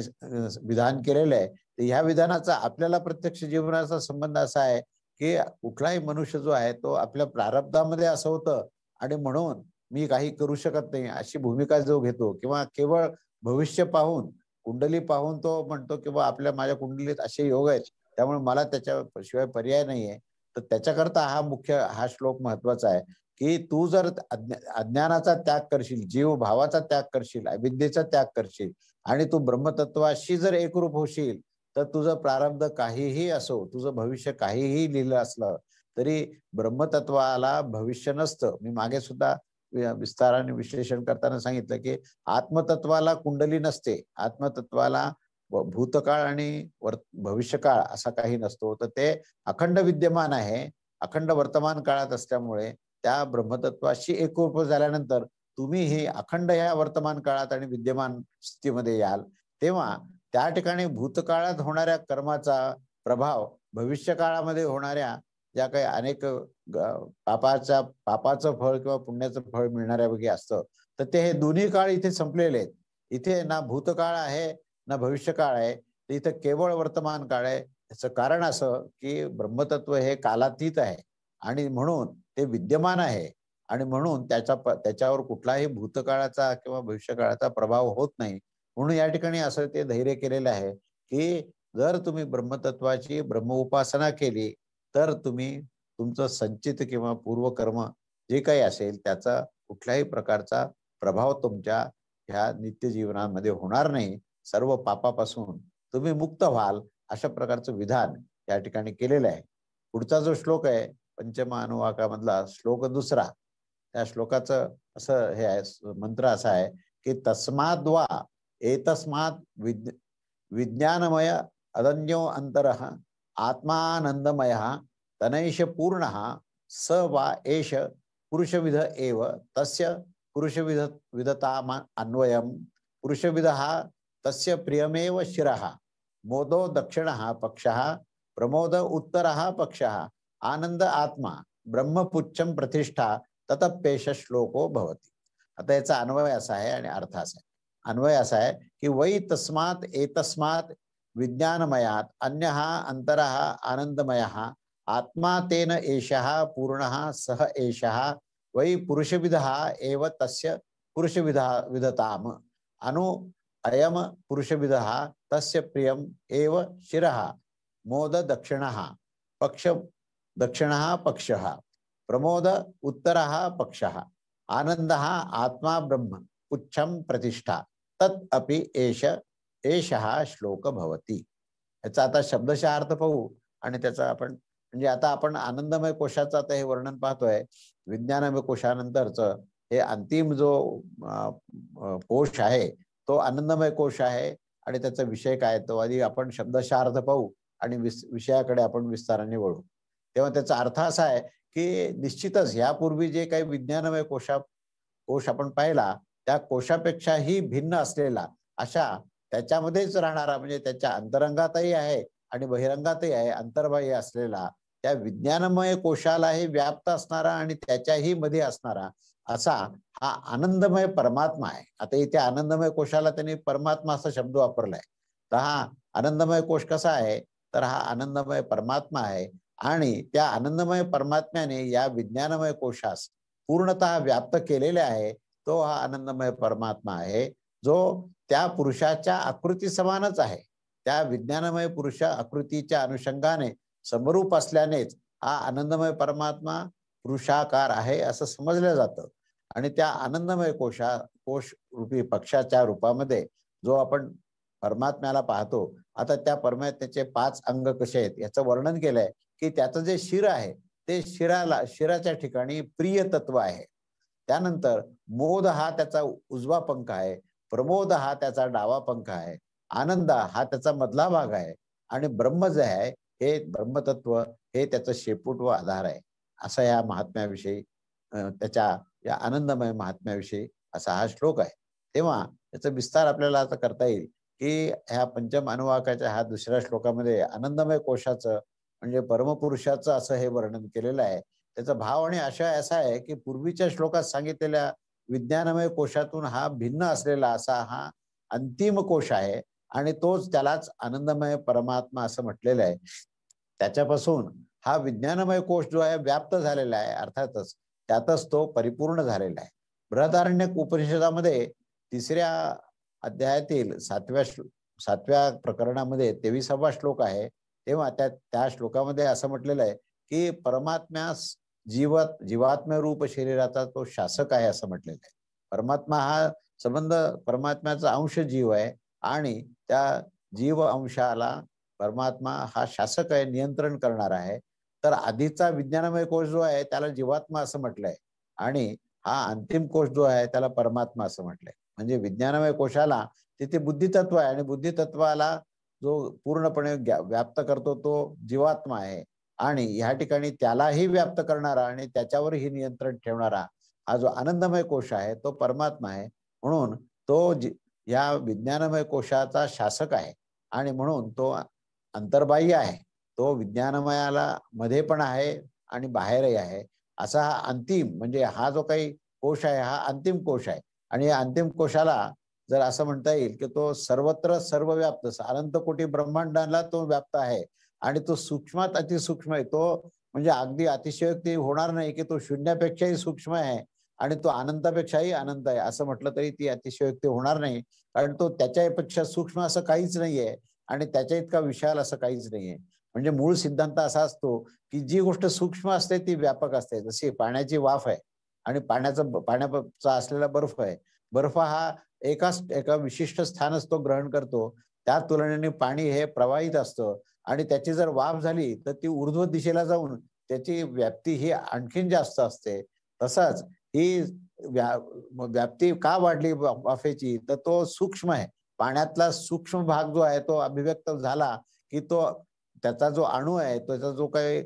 विधान केलेलं आहे. तर ह्या विधानाचा आपल्याला प्रत्यक्ष जीवनाचा संबंध असा आहे की कुठलाही मनुष्य जो आहे तो आपल्या प्रारब्धामध्ये असं होतं आणि म्हणून मी काही करू शकत नाही अशी भूमिका जो घेतो किंवा केवळ भविष्य पाहून कुंडली पाहून तो म्हणतो की बा माझ्या कुंडलीत असे योग आहेत त्यामुळे मला त्याच्याशिवाय पर्याय नाहीये. तर त्याच्याकरता हा श्लोक महत्वाचा आहे की तू जर अज्ञानाचा त्याग करशील, जीव भावाचा त्याग करशील, अविद्येचा त्याग करशील आणि तू ब्रह्मतत्वाशी जर एकरूप होशील तर तुझं प्रारब्ध काहीही असो, तुझं भविष्य काहीही लिहिलं असलं तरी ब्रह्मतत्वाला भविष्य नसतं. मी मागे सुद्धा विस्ताराने विश्लेषण करताना सांगितलं की आत्मतत्वाला कुंडली नसते, आत्मतत्वाला भूतकाळ आणि भविष्यकाळ असा काही नसतो. तर ते अखंड विद्यमान आहे, अखंड वर्तमान काळात असल्यामुळे त्या ब्रह्मतत्वाशी एकरूप झाल्यानंतर तुम्ही हे अखंड या वर्तमान काळात आणि विद्यमान स्थितीमध्ये याल तेव्हा त्या ठिकाणी भूतकाळात होणाऱ्या कर्माचा प्रभाव भविष्य काळामध्ये होणाऱ्या ज्या काही अनेक पापाचं फळ किंवा पुण्याचं फळ मिळणाऱ्यापैकी असतं तर ते हे दोन्ही काळ इथे संपलेले आहेत. इथे ना भूतकाळ आहे ना भविष्यकाळ आहे, तर इथं केवळ वर्तमान काळ आहे. याचं कारण असं की ब्रह्मतत्व हे कालातीत आहे आणि म्हणून ते विद्यमान आहे आणि म्हणून त्याच्यावर कुठलाही भूतकाळाचा किंवा भविष्यकाळाचा प्रभाव होत नाही. म्हणून या ठिकाणी असं ते धैर्य केलेलं आहे की जर तुम्ही ब्रह्मतत्वाची ब्रह्म उपासना केली तर तुम्ही तुमचं संचित किंवा पूर्वकर्म जे काही असेल त्याचा कुठल्याही प्रकारचा प्रभाव तुमच्या ह्या नित्य जीवनामध्ये होणार नाही. सर्व पापापासून तुम्ही मुक्त व्हाल अशा प्रकारचं विधान या ठिकाणी केलेलं आहे. पुढचा जो श्लोक आहे पंचम अनुवाकामधला श्लोक दुसरा, त्या श्लोकाचं असं हे आहे, मंत्र असा आहे की तस्माद्वा एतस्मात् विज्ञानमय अदन्यो अंतरः आत्मानंदमयः तनैष पूर्णः स वा एष पुरुषविद एव तस्य पुरुषविदताम अन्वयम् पुरुषविदः तस्य प्रियमेव शिरः मोदो दक्षिणः पक्षः प्रमोद उत्तरः पक्षः आनंद आत्मा ब्रह्मपुच्छम प्रतिष्ठा ततप्पेश श्लोको भवति. आता याचा अन्वय असा आहे आणि अर्थ असा आहे. अन्वय असा आहे की वै तस्मात् एतस्मात् विज्ञानमयात् अन्यः अंतरः आनंदमयः आत्मा तेन एषः पूर्णः सह एषः वै पुरुषविदः एव तस्य पुरुषविदताम अनु अयम पुरुषविदः तस्य प्रियम एव शिरः मोद दक्षिणः पक्षः प्रमोद उत्तरः पक्षः आनंदः आत्मा ब्रह्म पुच्छम प्रतिष्ठा तत् अपि एषः श्लोक भवति. याचा आता शब्दशः अर्थ पाहू आणि त्याचा आपण म्हणजे आता आपण आनंदमय कोशाचं आता हे वर्णन पाहतोय. विज्ञानमय कोशानंतरचं हे अंतिम जो कोश आहे तो आनंदमय कोश आहे आणि त्याचा विषय काय तो आधी आपण शब्दशः अर्थ पाहू आणि विषयाकडे आपण विस्ताराने वळू. तेव्हा त्याचा अर्थ असा आहे की निश्चितच यापूर्वी जे काही विज्ञानमय कोश आपण पाहिला त्या कोशापेक्षाही भिन्न असलेला अशा त्याच्यामध्येच राहणारा म्हणजे त्याच्या अंतरंगातही आहे आणि बहिरंगातही आहे अंतर्बाह्य असलेला त्या विज्ञानमय कोशालाही व्याप्त असणारा आणि त्याच्याही मध्ये असणारा असा हा आनंदमय परमात्मा आहे. आता इथे आनंदमय कोशाला त्यांनी परमात्मा असा शब्द वापरलाय. तर हा आनंदमय कोश कसा आहे तर हा आनंदमय परमात्मा आहे आणि त्या आनंदमय परमात्म्याने या विज्ञानमय कोशास पूर्णतः व्याप्त केलेले आहे. तो हा आनंदमय परमात्मा आहे जो त्या पुरुषाच्या आकृती समानच आहे. त्या विज्ञानमय पुरुष आकृतीच्या अनुषंगाने समरूप असल्यानेच हा आनंदमय परमात्मा पुरुषाकार आहे असं समजलं जातं. आणि त्या आनंदमय कोश रूपी पक्षाच्या रूपामध्ये जो आपण परमात्म्याला पाहतो. आता त्या परमात्म्याचे 5 अंग कसे आहेत याचं वर्णन केलंय की त्याचं जे शिर आहे ते शिराच्या ठिकाणी प्रिय तत्व आहे. त्यानंतर मोद हा त्याचा उजवा पंख आहे, प्रमोद हा त्याचा डावा पंख आहे, आनंद हा त्याचा मधला भाग आहे आणि ब्रह्म जे आहे हे ब्रह्मतत्व हे त्याचं शेपूट व आधार आहे. असं या महात्म्याविषयी त्याच्या या आनंदमय महात्म्याविषयी असा हा श्लोक आहे. तेव्हा याचा विस्तार आपल्याला आता करता येईल की ह्या पंचम अनुवाकाच्या ह्या दुसऱ्या श्लोकामध्ये आनंदमय कोशाचं म्हणजे परमपुरुषाचं असं हे वर्णन केलेलं आहे. त्याचा भाव आणि आशय असा आहे की पूर्वीच्या श्लोकात सांगितलेल्या विज्ञानमय कोशातून हा भिन्न असलेला असा हा अंतिम कोश आहे आणि तोच त्यालाच आनंदमय परमात्मा असं म्हटलेलं आहे. त्याच्यापासून हा विज्ञानमय कोश जो आहे व्याप्त झालेला आहे, अर्थातच त्यातच तो परिपूर्ण झालेला आहे. बृहदारण्यक उपनिषदामध्ये 3ऱ्या अध्यायातील 7व्या प्रकरणामध्ये 23वा श्लोक आहे. तेव्हा त्या श्लोकामध्ये असं म्हटलेलं आहे की परमात्म्यास जीवात्म्य रूप शरीराचा तो शासक आहे असं म्हटलेलं आहे. परमात्मा हा संबंध परमात्म्याचा अंश जीव आहे आणि त्या जीव अंशाला परमात्मा हा शासक आहे, नियंत्रण करणार आहे. तर आधीचा विज्ञानमय कोश जो आहे त्याला जीवात्मा असं म्हटलंय आणि हा अंतिम कोश जो आहे त्याला परमात्मा असं म्हटलंय. म्हणजे विज्ञानमय कोशाला तिथे बुद्धितत्व आहे आणि बुद्धितत्वाला जो पूर्णपणे व्याप्त करतो तो जीवात्मा आहे आणि ह्या ठिकाणी त्यालाही व्याप्त करणारा आणि त्याच्यावरही नियंत्रण ठेवणारा हा जो आनंदमय कोश आहे तो परमात्मा आहे. म्हणून तो या विज्ञानमय कोशाचा शासक आहे आणि म्हणून तो अंतर्बाह्य आहे. तो विज्ञानमयाला मध्ये पण आहे आणि बाहेरही आहे. असा हा अंतिम म्हणजे हा जो काही कोश आहे हा अंतिम कोश आहे आणि या अंतिम कोशाला जर असं म्हणता येईल की तो सर्वत्र सर्वव्याप्त अनंत कोटी ब्रह्मांडाला तो व्याप्त आहे आणि तो सूक्ष्मात अतिसूक्ष्म आहे. तो म्हणजे अगदी अतिशयोक्ती होणार नाही की तो शून्यापेक्षाही सूक्ष्म आहे आणि तो अनंतापेक्षाही अनंत आहे असं म्हटलं तरी ती अतिशयोक्ती होणार नाही, कारण तो त्याच्यापेक्षा सूक्ष्म असं काहीच नाहीये आणि त्याच्या इतका विशाल असं काहीच नाहीये. म्हणजे मूळ सिद्धांत असा असतो की जी गोष्ट सूक्ष्म असते ती व्यापक असते. जशी पाण्याची वाफ आहे आणि पाण्याचा असलेला बर्फ आहे. बर्फ हा एका विशिष्ट स्थानच तो ग्रहण करतो. त्या तुलनेने पाणी हे प्रवाहित असतं आणि त्याची जर वाफ झाली तर ती ऊर्ध्व दिशेला जाऊन त्याची व्याप्ती ही आणखीन जास्त असते. तसंच ही व्याप्ती का वाढली वाफेची, तर तो सूक्ष्म आहे. पाण्यातला सूक्ष्म भाग जो आहे तो अभिव्यक्त झाला की तो त्याचा जो अणू आहे, त्याचा जो काही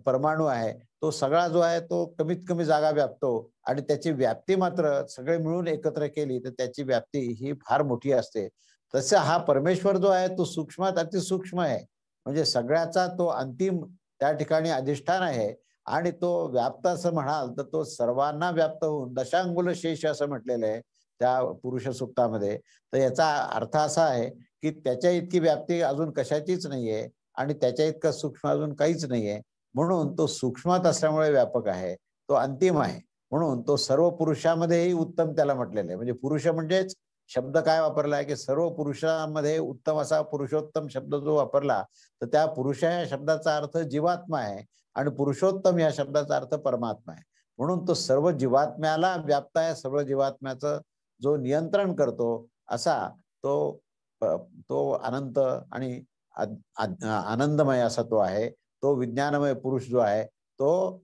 परमाणू आहे, तो सगळा जो आहे तो कमीत कमी जागा व्यापतो आणि त्याची व्याप्ती मात्र सगळे मिळून एकत्र केली तर त्याची व्याप्ती ही फार मोठी असते. तसं हा परमेश्वर जो आहे तो सूक्ष्मात अतिसूक्ष्म आहे. म्हणजे सगळ्याचा तो अंतिम त्या ठिकाणी अधिष्ठान आहे आणि तो व्याप्त असं म्हणाल तर तो सर्वांना व्याप्त होऊन दशांगुल शेष असं म्हटलेलं आहे त्या पुरुष सूक्तामध्ये. तर याचा अर्थ असा आहे की त्याच्या इतकी व्याप्ती अजून कशाचीच नाहीये आणि त्याच्या इतकं सूक्ष्म अजून काहीच नाहीये. म्हणून तो सूक्ष्मात असल्यामुळे व्यापक आहे, तो अंतिम आहे. म्हणून तो सर्व पुरुषामध्येही उत्तम त्याला म्हटलेलं आहे. म्हणजे पुरुष म्हणजेच शब्द काय वापरला आहे की सर्व पुरुषामध्ये उत्तम असा पुरुषोत्तम शब्द जो वापरला तर त्या पुरुष या शब्दाचा अर्थ जीवात्मा आहे आणि पुरुषोत्तम या शब्दाचा अर्थ परमात्मा आहे. म्हणून तो सर्व जीवात्म्याला व्याप्त आहे, सर्व जीवात्म्याचं जो नियंत्रण करतो असा तो तो अनंत आणि आनंदमय असा तो आहे. तो विज्ञानमय पुरुष जो आहे तो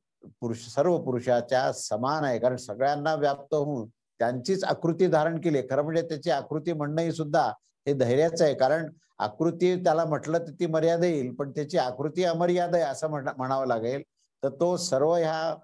सर्व पुरुषाच्या समान आहे, कारण सगळ्यांना व्याप्त होऊन त्यांचीच आकृती धारण केली. खरं म्हणजे त्याची आकृती म्हणणंही सुद्धा हे धैर्याचं आहे, कारण आकृती त्याला म्हटलं तर ती मर्यादा येईल, पण त्याची आकृती अमर्याद आहे असं म्हणावं लागेल. तर तो सर्व ह्या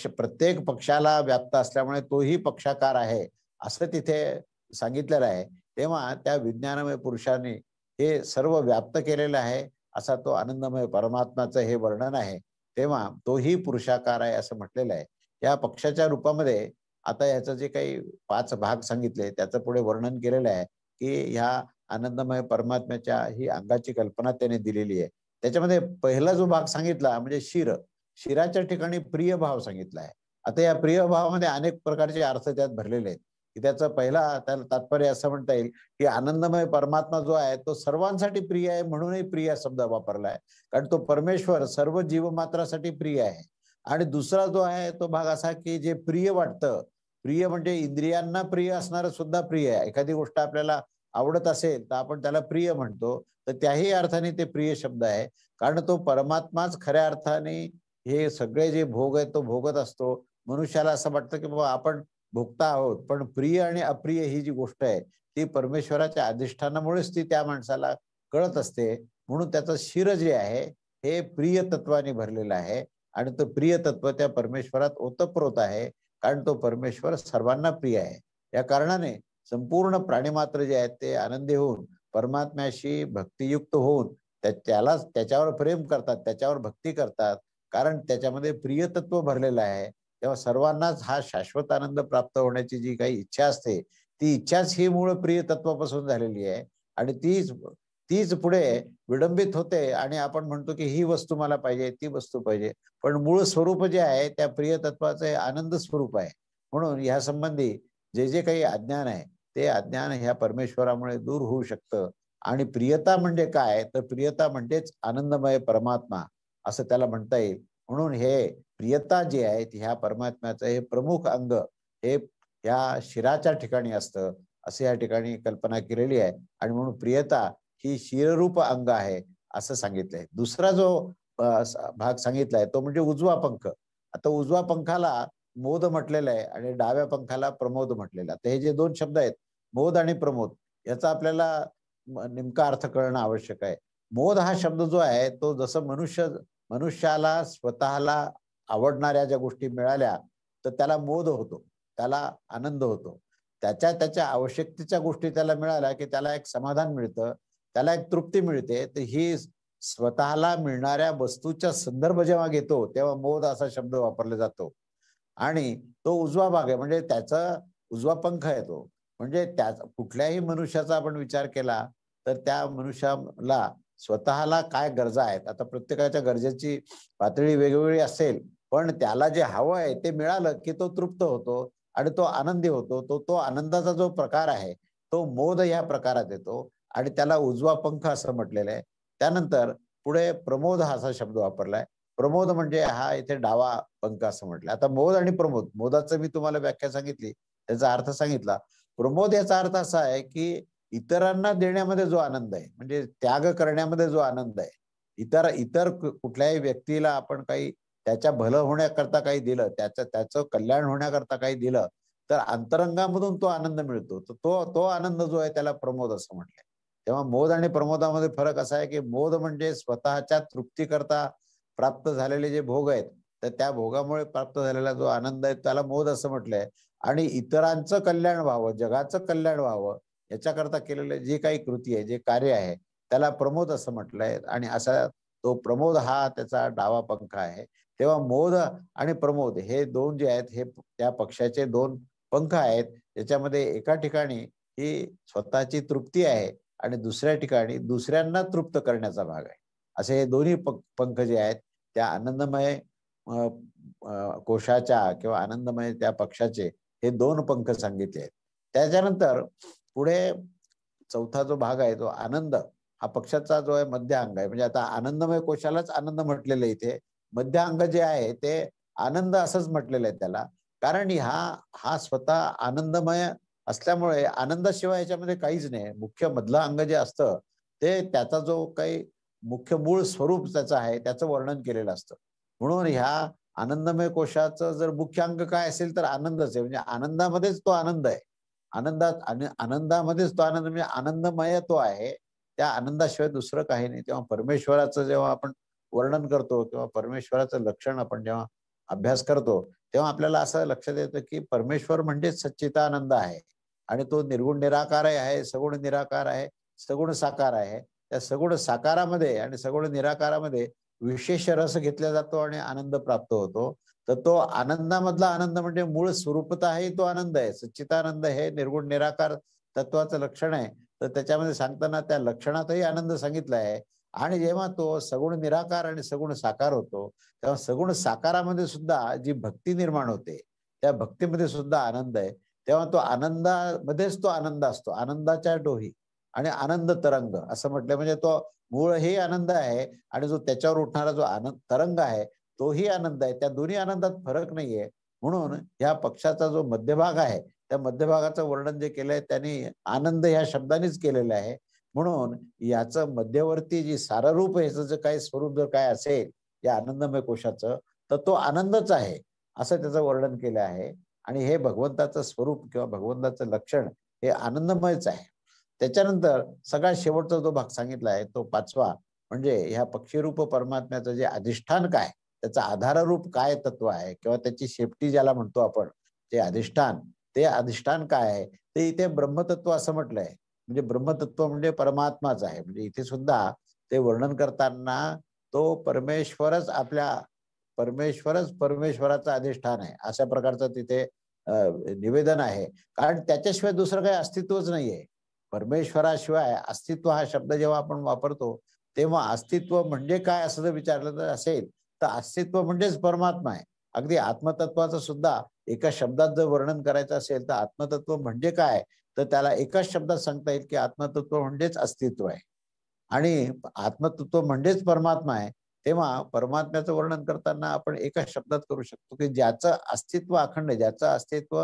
प्रत्येक पक्षाला व्याप्त असल्यामुळे तोही पक्षाकार आहे असं तिथे सांगितलेलं आहे. तेव्हा त्या विज्ञानमय पुरुषाने हे सर्व व्याप्त केलेलं आहे असा तो आनंदमय परमात्म्याचं हे वर्णन आहे. तेव्हा तोही पुरुषाकार आहे असं म्हटलेलं आहे. या पक्षाच्या रूपामध्ये आता याचं जे काही 5 भाग सांगितले त्याचं पुढे वर्णन केलेलं आहे की ह्या आनंदमय परमात्म्याच्या ही अंगाची कल्पना त्याने दिलेली आहे. त्याच्यामध्ये पहिला जो भाग सांगितला म्हणजे शिराच्या ठिकाणी प्रिय भाव सांगितला आहे. आता या प्रिय भावामध्ये अनेक प्रकारचे अर्थ त्यात भरलेले आहेत की त्याचा पहिला त्याला तात्पर्य असं म्हणता येईल की आनंदमय परमात्मा जो आहे तो सर्वांसाठी प्रिय आहे म्हणूनही प्रिय शब्द वापरला आहे, कारण तो परमेश्वर सर्व जीवमात्रासाठी प्रिय आहे. आणि दुसरा जो आहे तो भाग असा की जे प्रिय वाटतं, प्रिय म्हणजे इंद्रियांना प्रिय असणारं सुद्धा प्रिय आहे. एखादी गोष्ट आपल्याला आवडत असेल तर आपण त्याला प्रिय म्हणतो, तर त्याही अर्थाने ते प्रिय शब्द आहे, कारण तो परमात्माच खऱ्या अर्थाने हे सगळे जे भोग आहेत तो भोगत असतो. मनुष्याला असं वाटतं की बाबा आपण भोगता आहोत, पण प्रिय आणि अप्रिय ही जी गोष्ट आहे ती परमेश्वराच्या अधिष्ठानामुळेच ती त्या माणसाला कळत असते. म्हणून त्याचं शिर जे आहे हे प्रिय तत्वाने भरलेलं आहे आणि तो प्रिय तत्व त्या परमेश्वरात ओतप्रोत आहे. कारण तो परमेश्वर सर्वांना प्रिय आहे. या कारणाने संपूर्ण प्राणीमात्र जे आहेत ते आनंदी होऊन परमात्म्याशी भक्तियुक्त होऊन त्याच्यावर प्रेम करतात, त्याच्यावर भक्ती करतात, कारण त्याच्यामध्ये प्रियतत्व भरलेलं आहे. तेव्हा सर्वांनाच हा शाश्वत आनंद प्राप्त होण्याची जी काही इच्छा असते, ती इच्छाच ही मूळ प्रियतत्वापासून झालेली आहे. आणि तीच तीच पुढे विडंबित होते आणि आपण म्हणतो की ही वस्तू मला पाहिजे, ती वस्तू पाहिजे. पण मूळ स्वरूप जे आहे त्या प्रियतत्वाचे आनंद स्वरूप आहे. म्हणून ह्या संबंधी जे जे काही अज्ञान आहे ते अज्ञान ह्या परमेश्वरामुळे दूर होऊ शकतं. आणि प्रियता म्हणजे काय, तर प्रियता म्हणजेच आनंदमय परमात्मा असं त्याला म्हणता येईल. म्हणून हे प्रियता जी आहे ह्या परमात्म्याचं हे प्रमुख अंग हे ह्या शिराच्या ठिकाणी असतं, असे या ठिकाणी कल्पना केलेली आहे. आणि म्हणून प्रियता ही शिररूप अंग आहे असं सांगितलंय. दुसरा जो भाग सांगितलाय तो म्हणजे उजवा पंख. आता उजव्या पंखाला मोद म्हटलेलं आहे आणि डाव्या पंखाला प्रमोद म्हटलेला. तर हे जे दोन शब्द आहेत, मोद आणि प्रमोद, याचा आपल्याला नेमका अर्थ कळणं आवश्यक आहे. मोद हा शब्द जो आहे तो जसं मनुष्याला स्वतःला आवडणाऱ्या ज्या गोष्टी मिळाल्या तर त्याला मोद होतो, त्याला आनंद होतो. त्याच्या आवश्यकतेच्या गोष्टी त्याला मिळाल्या की त्याला एक समाधान मिळतं, त्याला एक तृप्ती मिळते. तर ही स्वतःला मिळणाऱ्या वस्तूचा संदर्भ जेव्हा घेतो तेव्हा मोद असा शब्द वापरला जातो. आणि तो उजवा भाग आहे म्हणजे त्याचा उजवा पंख आहे तो. म्हणजे त्या कुठल्याही मनुष्याचा आपण विचार केला तर त्या मनुष्याला स्वतःला काय गरजा आहेत. आता प्रत्येकाच्या गरजेची पातळी वेगवेगळी असेल, पण त्याला जे हवं आहे ते मिळालं की तो तृप्त होतो आणि तो आनंदी होतो. तो आनंदाचा जो प्रकार आहे तो मोद या प्रकारात येतो आणि त्याला उजवा पंख असं म्हटलेलं आहे. त्यानंतर पुढे प्रमोद हा असा शब्द वापरलाय. प्रमोद म्हणजे हा इथे डावा पंख असं म्हटलं. आता मोद आणि प्रमोद, मोदाचं मी तुम्हाला व्याख्या सांगितली, त्याचा अर्थ सांगितला. प्रमोद याचा अर्थ असा आहे की इतरांना देण्यामध्ये जो आनंद आहे, म्हणजे त्याग करण्यामध्ये जो आनंद आहे. इतर इतर कुठल्याही व्यक्तीला आपण काही त्याच्या भलं होण्याकरता काही दिलं, त्याचं कल्याण होण्याकरता काही दिलं, तर अंतरंगामधून तो आनंद मिळतो. तर तो आनंद जो आहे त्याला प्रमोद असं म्हटलंय. तेव्हा मोद आणि प्रमोदामध्ये फरक असा आहे की मोद म्हणजे स्वतःच्या तृप्तीकरता प्राप्त झालेले जे भोग आहेत, तर त्या भोगामुळे प्राप्त झालेला जो आनंद आहे त्याला मोद असं म्हटलंय. आणि इतरांचं कल्याण व्हावं, जगाचं कल्याण व्हावं याच्याकरता केलेले जे काही कृती आहे, जे कार्य आहे, त्याला प्रमोद असं म्हटलंय. आणि असा तो प्रमोद हा त्याचा डावा पंख आहे. तेव्हा मोद आणि प्रमोद हे दोन जे आहेत हे त्या पक्षाचे दोन पंख आहेत. त्याच्यामध्ये एका ठिकाणी ही स्वतःची तृप्ती आहे आणि दुसऱ्या ठिकाणी दुसऱ्यांना तृप्त करण्याचा भाग आहे. असे हे दोन्ही पंख जे आहेत त्या आनंदमय कोशाच्या किंवा आनंदमय त्या पक्षाचे हे दोन पंख सांगितले आहेत. त्याच्यानंतर पुढे चौथा जो भाग आहे तो आनंद हा पक्षाचा जो आहे मध्य अंग आहे. म्हणजे आता आनंदमय कोशालाच आनंद म्हटलेलं आहे इथे. मध्य अंग जे आहे ते आनंद असंच म्हटलेलं आहे त्याला. कारण हा स्वतः आनंदमय असल्यामुळे आनंदाशिवाय याच्यामध्ये काहीच नाही. मुख्य मधलं अंग जे असतं ते त्याचा जो काही मुख्य मूळ स्वरूप त्याचं आहे त्याचं वर्णन केलेलं असतं. म्हणून ह्या आनंदमय कोशाचं जर मुख्य अंग काय असेल तर आनंदच आहे. म्हणजे आनंदामध्येच तो आनंद आहे. आनंदामध्येच तो आनंद म्हणजे आनंदमय तो आहे. त्या आनंदाशिवाय दुसरं काही नाही. तेव्हा परमेश्वराचं जेव्हा आपण वर्णन करतो किंवा परमेश्वराचं लक्षण आपण जेव्हा अभ्यास करतो तेव्हा आपल्याला असं लक्षात येतं की परमेश्वर म्हणजेच सच्चिदानंद आहे. आणि तो निर्गुण निराकार आहे, सगुण निराकार आहे, सगुण साकार आहे. त्या सगुण साकारामध्ये आणि सगुण निराकारामध्ये विशेष रस घेतला जातो आणि आनंद प्राप्त होतो. तर तो आनंदामधला आनंद म्हणजे मूळ स्वरूपतःही तो आनंद आहे. सच्चिदानंद हे निर्गुण निराकार तत्वाचं लक्षण आहे. तर त्याच्यामध्ये सांगताना त्या लक्षणातही आनंद सांगितला आहे. आणि जेव्हा तो सगुण निराकार आणि सगुण साकार होतो तेव्हा सगुण साकारामध्ये सुद्धा जी भक्ती निर्माण होते त्या भक्तीमध्ये सुद्धा आनंद आहे. तेव्हा तो आनंदामध्येच तो आनंद असतो, आनंदाच्या डोही आणि आनंद तरंग असं म्हटलं. म्हणजे तो मूळ हे आनंद आहे आणि जो त्याच्यावर उठणारा जो आनंद तरंग आहे तोही आनंद आहे. त्या दोन्ही आनंदात फरक नाहीये. म्हणून ह्या पक्षाचा जो मध्यभाग आहे त्या मध्यभागाचं वर्णन जे केलंय त्यांनी आनंद ह्या शब्दानेच केलेलं आहे. म्हणून याचं मध्यवर्ती जी साररूप ह्याचं जे काही स्वरूप जर काय असेल या आनंदमय कोशाचं तर तो आनंदच आहे असं त्याचं वर्णन केलं आहे. आणि हे भगवंताचं स्वरूप किंवा भगवंताचं लक्षण हे आनंदमयच आहे. त्याच्यानंतर सगळ्यात शेवटचा जो भाग सांगितला आहे तो पाचवा म्हणजे ह्या पक्षीरूप परमात्म्याचं जे अधिष्ठान काय, त्याचं आधाररूप काय तत्व आहे किंवा त्याची शेपटी ज्याला म्हणतो आपण, जे अधिष्ठान, ते अधिष्ठान काय आहे ते इथे ब्रह्मतत्व असं म्हटलंय. म्हणजे ब्रह्मतत्व म्हणजे परमात्माच आहे. म्हणजे इथे सुद्धा ते वर्णन करताना तो परमेश्वरच परमेश्वराचं अधिष्ठान आहे अशा प्रकारचं तिथे निवेदन आहे. कारण त्याच्याशिवाय दुसरं काही अस्तित्वच नाहीये. परमेश्वराशिवाय अस्तित्व हा शब्द जेव्हा आपण वापरतो तेव्हा अस्तित्व म्हणजे काय असं जर विचारलं तर असेल तर अस्तित्व म्हणजेच परमात्मा आहे. अगदी आत्मतत्वाचं सुद्धा एका शब्दात जर वर्णन करायचं असेल तर आत्मतत्व म्हणजे काय, तर त्याला एकाच शब्दात सांगता येईल की आत्मतत्व म्हणजेच अस्तित्व आहे आणि आत्मतत्व म्हणजेच परमात्मा आहे. तेव्हा परमात्म्याचं वर्णन करताना आपण एका शब्दात करू शकतो की ज्याचं अस्तित्व अखंड आहे, ज्याचं अस्तित्व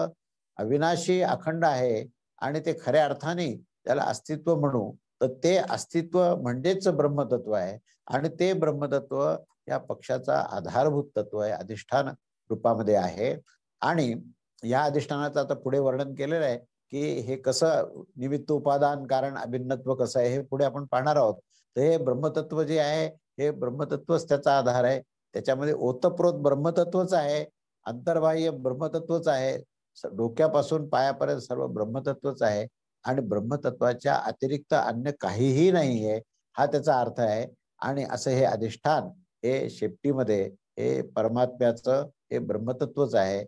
अविनाशी अखंड आहे आणि ते खऱ्या अर्थाने त्याला अस्तित्व म्हणू, तर ते अस्तित्व म्हणजेच ब्रह्मतत्व आहे आणि ते ब्रह्मतत्व या पक्षाचा आधारभूत तत्व आहे, अधिष्ठान रूपामध्ये आहे. आणि या अधिष्ठानाचं आता पुढे वर्णन केलेलं आहे की हे कसं निमित्त उपादान कारण अभिन्नत्व कसं आहे हे पुढे आपण पाहणार आहोत. तर हे ब्रह्मतत्व जे आहे हे ब्रह्मतत्वच त्याचा आधार आहे. त्याच्यामध्ये ओतप्रोत ब्रह्मतत्वच आहे, अंतर्बाह्य ब्रह्मतत्वच आहे, डोक्यापासून पायापर्यंत सर्व ब्रह्मतत्वच आहे आणि ब्रह्मतत्वाच्या अतिरिक्त अन्य काहीही नाहीये हा त्याचा अर्थ आहे. आणि असं हे अधिष्ठान हे शेपटीमध्ये हे परमात्म्याचं हे ब्रह्मतत्वच आहे.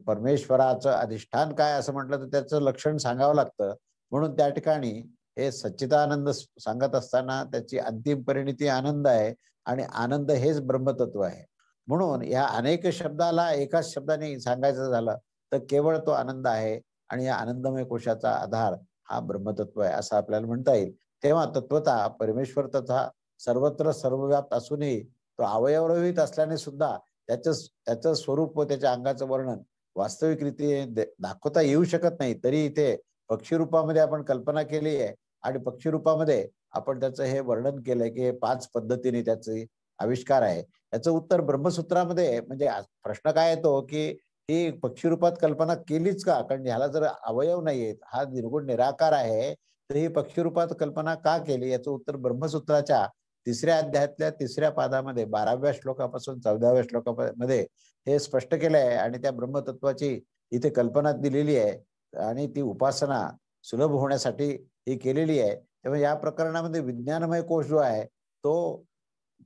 परमेश्वराचं अधिष्ठान काय असं म्हटलं तर त्याचं लक्षण सांगावं लागतं. म्हणून त्या ठिकाणी हे सच्चिदानंद सांगत असताना त्याची अंतिम परिणिती आनंद आहे आणि आनंद हेच ब्रह्मतत्व आहे. म्हणून या अनेक शब्दाला एकाच शब्दाने सांगायचं झालं तर केवळ तो आनंद आहे आणि या आनंदमय कोशाचा आधार हा ब्रह्मतत्व आहे असं आपल्याला म्हणता येईल. तेव्हा तत्वतः परमेश्वर तथा सर्वत्र सर्वव्याप्त असूनही तो अवयवरहित असल्याने सुद्धा त्याचं स्वरूप व त्याच्या अंगाचं वर्णन वास्तविकरित्या दाखवता येऊ शकत नाही. तरी इथे पक्षी रूपामध्ये आपण कल्पना केली आहे आणि पक्षी रूपामध्ये आपण त्याचं हे वर्णन केलंय की हे 5 पद्धतीने त्याचे आविष्कार आहे. याचं उत्तर ब्रह्मसूत्रामध्ये म्हणजे प्रश्न काय येतो की ही पक्षी रूपात कल्पना केलीच का, कारण ह्याला जर अवयव नाहीयेत, हा निर्गुण निराकार आहे, तर ही पक्षी रूपात कल्पना का केली याचं उत्तर ब्रह्मसूत्राच्या 3ऱ्या अध्यायातल्या 3ऱ्या पादामध्ये 12व्या श्लोकापासून 14व्या श्लोकामध्ये हे स्पष्ट केलं आहे आणि त्या ब्रह्मतत्वाची इथे कल्पना दिलेली आहे आणि ती उपासना सुलभ होण्यासाठी ही केलेली आहे. तेव्हा या प्रकरणामध्ये विज्ञानमय कोश जो आहे तो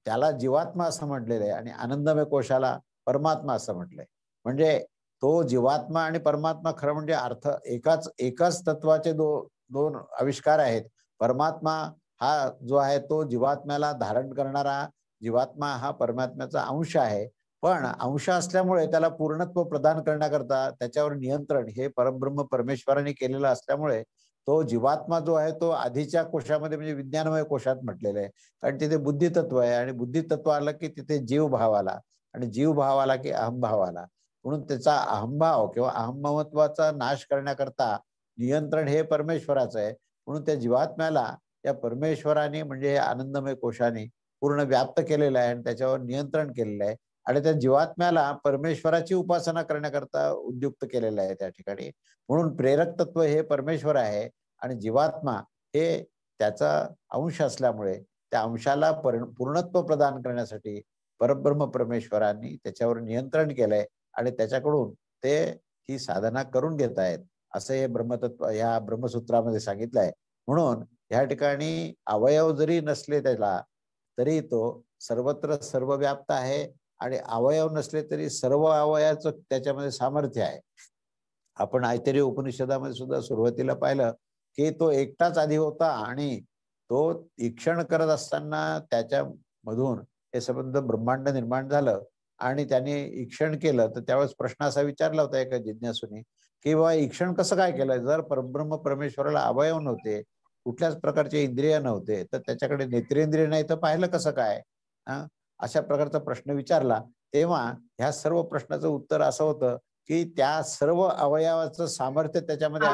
त्याला जीवात्मा असं म्हटलेलं आहे आणि आनंदमय कोशाला परमात्मा असं म्हटलंय. म्हणजे तो जीवात्मा आणि परमात्मा खरं म्हणजे अर्थ एकाच तत्वाचे दोन आविष्कार आहेत. परमात्मा हा जो आहे तो जीवात्म्याला धारण करणारा, जीवात्मा हा परमात्म्याचा अंश आहे. पण अंश असल्यामुळे त्याला पूर्णत्व प्रदान करण्याकरता त्याच्यावर नियंत्रण हे परब्रह्म परमेश्वराने केलेलं असल्यामुळे तो जीवात्मा जो आहे तो आधीच्या कोशामध्ये म्हणजे विज्ञानमय कोशात म्हटलेलं आहे. कारण तिथे बुद्धितत्व आहे आणि बुद्धितत्व आलं की तिथे जीवभाव आला आणि जीवभाव आला की अहमभाव आला. म्हणून त्याचा अहमभाव किंवा अहममत्वाचा नाश करण्याकरता नियंत्रण हे परमेश्वराचं आहे. म्हणून त्या जीवात्म्याला या परमेश्वराने म्हणजे हे आनंदमय कोशाने पूर्ण व्याप्त केलेलं आहे आणि त्याच्यावर नियंत्रण केलेलं आहे आणि त्या जीवात्म्याला परमेश्वराची उपासना करण्याकरता उद्युक्त केलेलं आहे त्या ठिकाणी. म्हणून प्रेरक तत्व हे परमेश्वर आहे आणि जीवात्मा हे त्याचा अंश असल्यामुळे त्या अंशाला पूर्णत्व प्रदान करण्यासाठी परब्रह्म परमेश्वरांनी त्याच्यावर नियंत्रण केलंय आणि त्याच्याकडून ते ही साधना करून घेत आहेत असं हे ब्रह्मतत्व या ब्रह्मसूत्रामध्ये सांगितलं आहे. म्हणून या ठिकाणी अवयव जरी नसले त्याला तरी तो सर्वत्र सर्वव्याप्त आहे आणि अवयव नसले तरी सर्व अवयवाचं त्याच्यामध्ये सामर्थ्य आहे. आपण ऐतरेय उपनिषदामध्ये सुद्धा सुरुवातीला पाहिलं की तो एकटाच आधी होता आणि तो ईक्षण करत असताना त्याच्या मधून हे संबंध ब्रह्मांड निर्माण झालं आणि त्याने ईक्षण केलं. तर त्यावेळेस प्रश्न असा विचारला होता एका जिज्ञासूने की बाबा ईक्षण कसं काय केलं, जर परब्रह्म परमेश्वराला अवयव नव्हते, कुठल्याच प्रकारचे इंद्रिय नव्हते, तर त्याच्याकडे नेत्रेंद्रिय नाही तर पाहिलं कसं काय. अशा प्रकारचा प्रश्न विचारला. तेव्हा ह्या सर्व प्रश्नाचं उत्तर असं होतं की त्या सर्व अवयवाचं सामर्थ्य त्याच्यामध्ये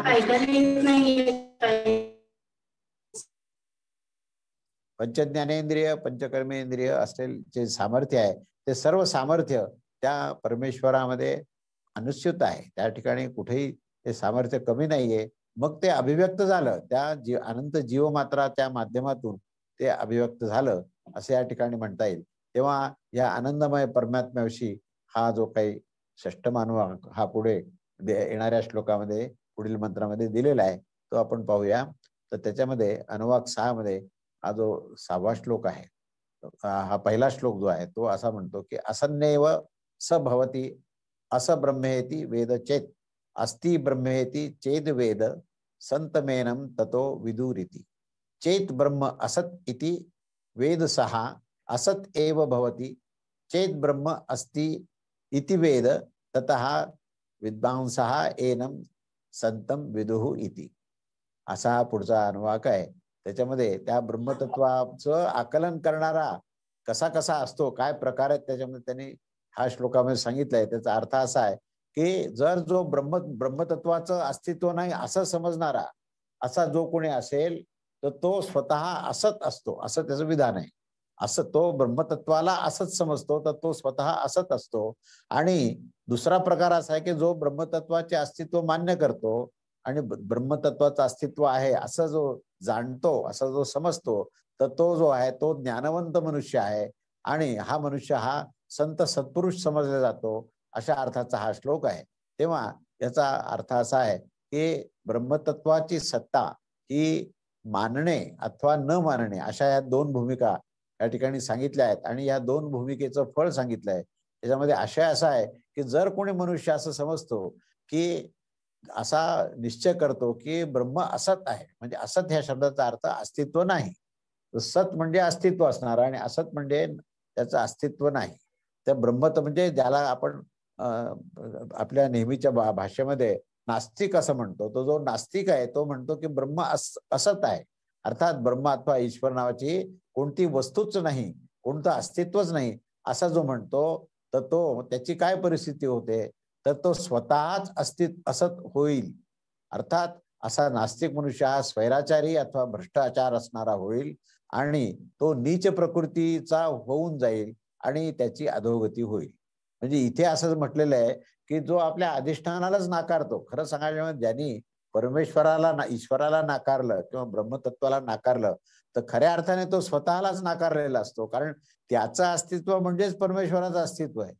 पंचज्ञानेंद्रिय पंचकर्मेंद्रिय असलेले जे सामर्थ्य आहे ते सर्व सामर्थ्य त्या परमेश्वरामध्ये अनुस्यूत आहे. त्या ठिकाणी कुठेही ते सामर्थ्य कमी नाहीये. मग ते अभिव्यक्त झालं त्या अनंत जीवमात्रा त्या माध्यमातून ते अभिव्यक्त झालं असं या ठिकाणी म्हणता येईल. तेव्हा या आनंदमय परमात्म्याविषयी हा जो काही षष्ठ मानव हा पुढे येणाऱ्या श्लोकामध्ये पुढील मंत्रामध्ये दिलेला आहे, तो आपण पाहूया. तर त्याच्यामध्ये अनुवाक 6 मध्ये हा जो 6वा श्लोक आहे, हा पहिला श्लोक जो आहे तो असा म्हणतो की असन्नेव स भवती अस ब्रह्मेति वेद चेत अस्ति ब्रह्मेति चेद वेद संतमेनम ततो विदुरिति चेत ब्रह्म असत इति वेद सहा असत एव भवति चेत ब्रह्म अस्ति इति वेद ततः विद्वांसः एनम संतम विदुः इति. असा हा पुढचा अनुवाक आहे. त्याच्यामध्ये त्या ब्रह्मतत्वाचं आकलन करणारा कसा कसा असतो, काय प्रकार आहेत त्याच्यामध्ये त्यांनी हा श्लोकामध्ये सांगितलंय. त्याचा अर्थ असा आहे की जर जो ब्रह्मतत्वाचं अस्तित्व नाही असं समजणारा असा जो कोणी असेल तर तो स्वतः असत असतो, असं त्याचं विधान आहे. असं तो ब्रह्मतत्वाला असत समजतो तर तो स्वतः असत असतो. आणि दुसरा प्रकार असा आहे की जो ब्रह्मतत्वाचे अस्तित्व मान्य करतो आणि ब्रह्मतत्वाचं अस्तित्व आहे असं जो जाणतो, असं जो समजतो, तर तो जो आहे तो ज्ञानवंत मनुष्य आहे. आणि हा मनुष्य हा संत सत्पुरुष समजला जातो, अशा अर्थाचा हा श्लोक आहे. तेव्हा याचा अर्थ असा आहे की ब्रह्मतत्वाची सत्ता ही मानणे अथवा न मानणे अशा या दोन भूमिका या ठिकाणी सांगितल्या आहेत. आणि या दोन भूमिकेचं फळ सांगितलं आहे. त्याच्यामध्ये आशय असा आहे की जर कोणी मनुष्य असं समजतो की असा निश्चय करतो की ब्रह्म असत आहे, म्हणजे असत ह्या शब्दाचा अर्थ अस्तित्व नाही, सत म्हणजे अस्तित्व असणार आणि असत म्हणजे त्याचं अस्तित्व नाही. त्या ब्रह्मत म्हणजे ज्याला आपण आपल्या नेहमीच्या भाषेमध्ये नास्तिक असं म्हणतो, तो जो नास्तिक आहे तो म्हणतो की ब्रह्म असत आहे, अर्थात ब्रह्म अथवा ईश्वर नावाची कोणती वस्तूच नाही, कोणतं अस्तित्वच नाही असा जो म्हणतो, तर तो त्याची काय परिस्थिती होते, तर तो स्वतःच असत होईल. अर्थात असा नास्तिक मनुष्य हा स्वैराचारी अथवा भ्रष्टाचार असणारा होईल आणि तो नीच प्रकृतीचा होऊन जाईल आणि त्याची अधोगती होईल. म्हणजे इथे असं म्हटलेलं आहे की जो आपल्या अधिष्ठानालाच नाकारतो, खरं सांगायचं ज्यांनी परमेश्वराला ईश्वराला नाकारलं किंवा ब्रह्मतत्वाला नाकारलं तर खऱ्या अर्थाने तो स्वतःलाच नाकारलेला असतो, कारण त्याचं अस्तित्व म्हणजेच परमेश्वराचं अस्तित्व आहे.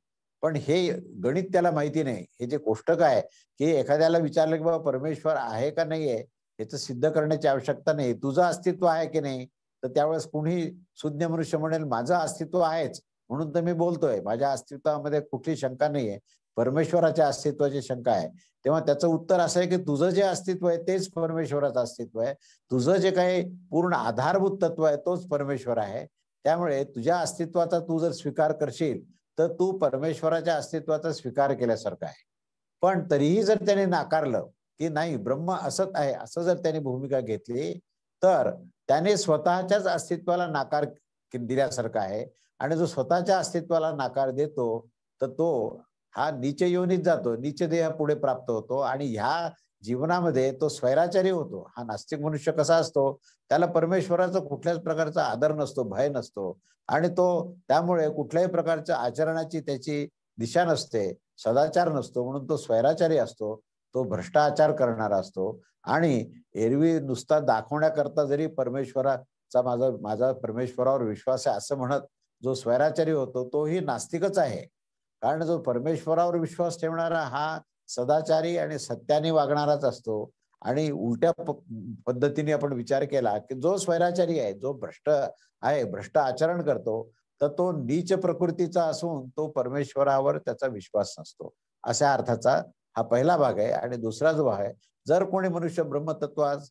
पण हे गणित त्याला माहिती नाही. हे जे कोष्टक आहे की एखाद्याला विचारलं की बाबा परमेश्वर आहे का नाही आहे याचं सिद्ध करण्याची आवश्यकता नाही, तुझं अस्तित्व आहे की नाही, तर त्यावेळेस कुणी सुज्ञ मनुष्य म्हणेल माझं अस्तित्व आहेच म्हणून तर मी बोलतोय, माझ्या अस्तित्वामध्ये कुठली शंका नाहीये, परमेश्वराच्या अस्तित्वाची शंका आहे. तेव्हा त्याचं उत्तर असं आहे की तुझं जे अस्तित्व आहे तेच परमेश्वराचं अस्तित्व आहे, तुझं जे काही पूर्ण आधारभूत तत्व आहे तोच परमेश्वर आहे. त्यामुळे तुझ्या अस्तित्वाचा तू जर स्वीकार करशील तर तू परमेश्वराच्या अस्तित्वाचा स्वीकार केल्यासारखं आहे. पण तरीही जर त्याने नाकारलं की नाही ब्रह्म असत आहे असं जर त्याने भूमिका घेतली तर त्याने स्वतःच्याच अस्तित्वाला नाकार दिल्यासारखं आहे. आणि जो स्वतःच्या अस्तित्वाला नाकार देतो तर तो हा नीच योनीत जातो, नीच देह पुढे प्राप्त होतो आणि ह्या जीवनामध्ये तो स्वैराचारी होतो. हा नास्तिक मनुष्य कसा असतो, त्याला परमेश्वराचा कुठल्याच प्रकारचा आदर नसतो, भय नसतो आणि तो त्यामुळे कुठल्याही प्रकारच्या आचरणाची त्याची दिशा नसते, सदाचार नसतो, म्हणून तो स्वैराचारी असतो, तो भ्रष्टाचार करणारा असतो. आणि एरवी नुसता दाखवण्याकरता जरी परमेश्वराचा माझा परमेश्वरावर विश्वास आहे असं म्हणत जो स्वैराचारी होतो तोही नास्तिकच आहे. कारण जो परमेश्वरावर विश्वास ठेवणारा हा सदाचारी आणि सत्याने वागणाराच असतो. आणि उलट्या पद्धतीने आपण विचार केला की जो स्वैराचारी आहे, जो भ्रष्ट आहे, भ्रष्ट आचरण करतो, तर तो नीच प्रकृतीचा असून तो परमेश्वरावर त्याचा विश्वास नसतो. अशा अर्थाचा हा पहिला भाग आहे. आणि दुसरा जो भाग आहे, जर कोणी मनुष्य ब्रह्मतत्वास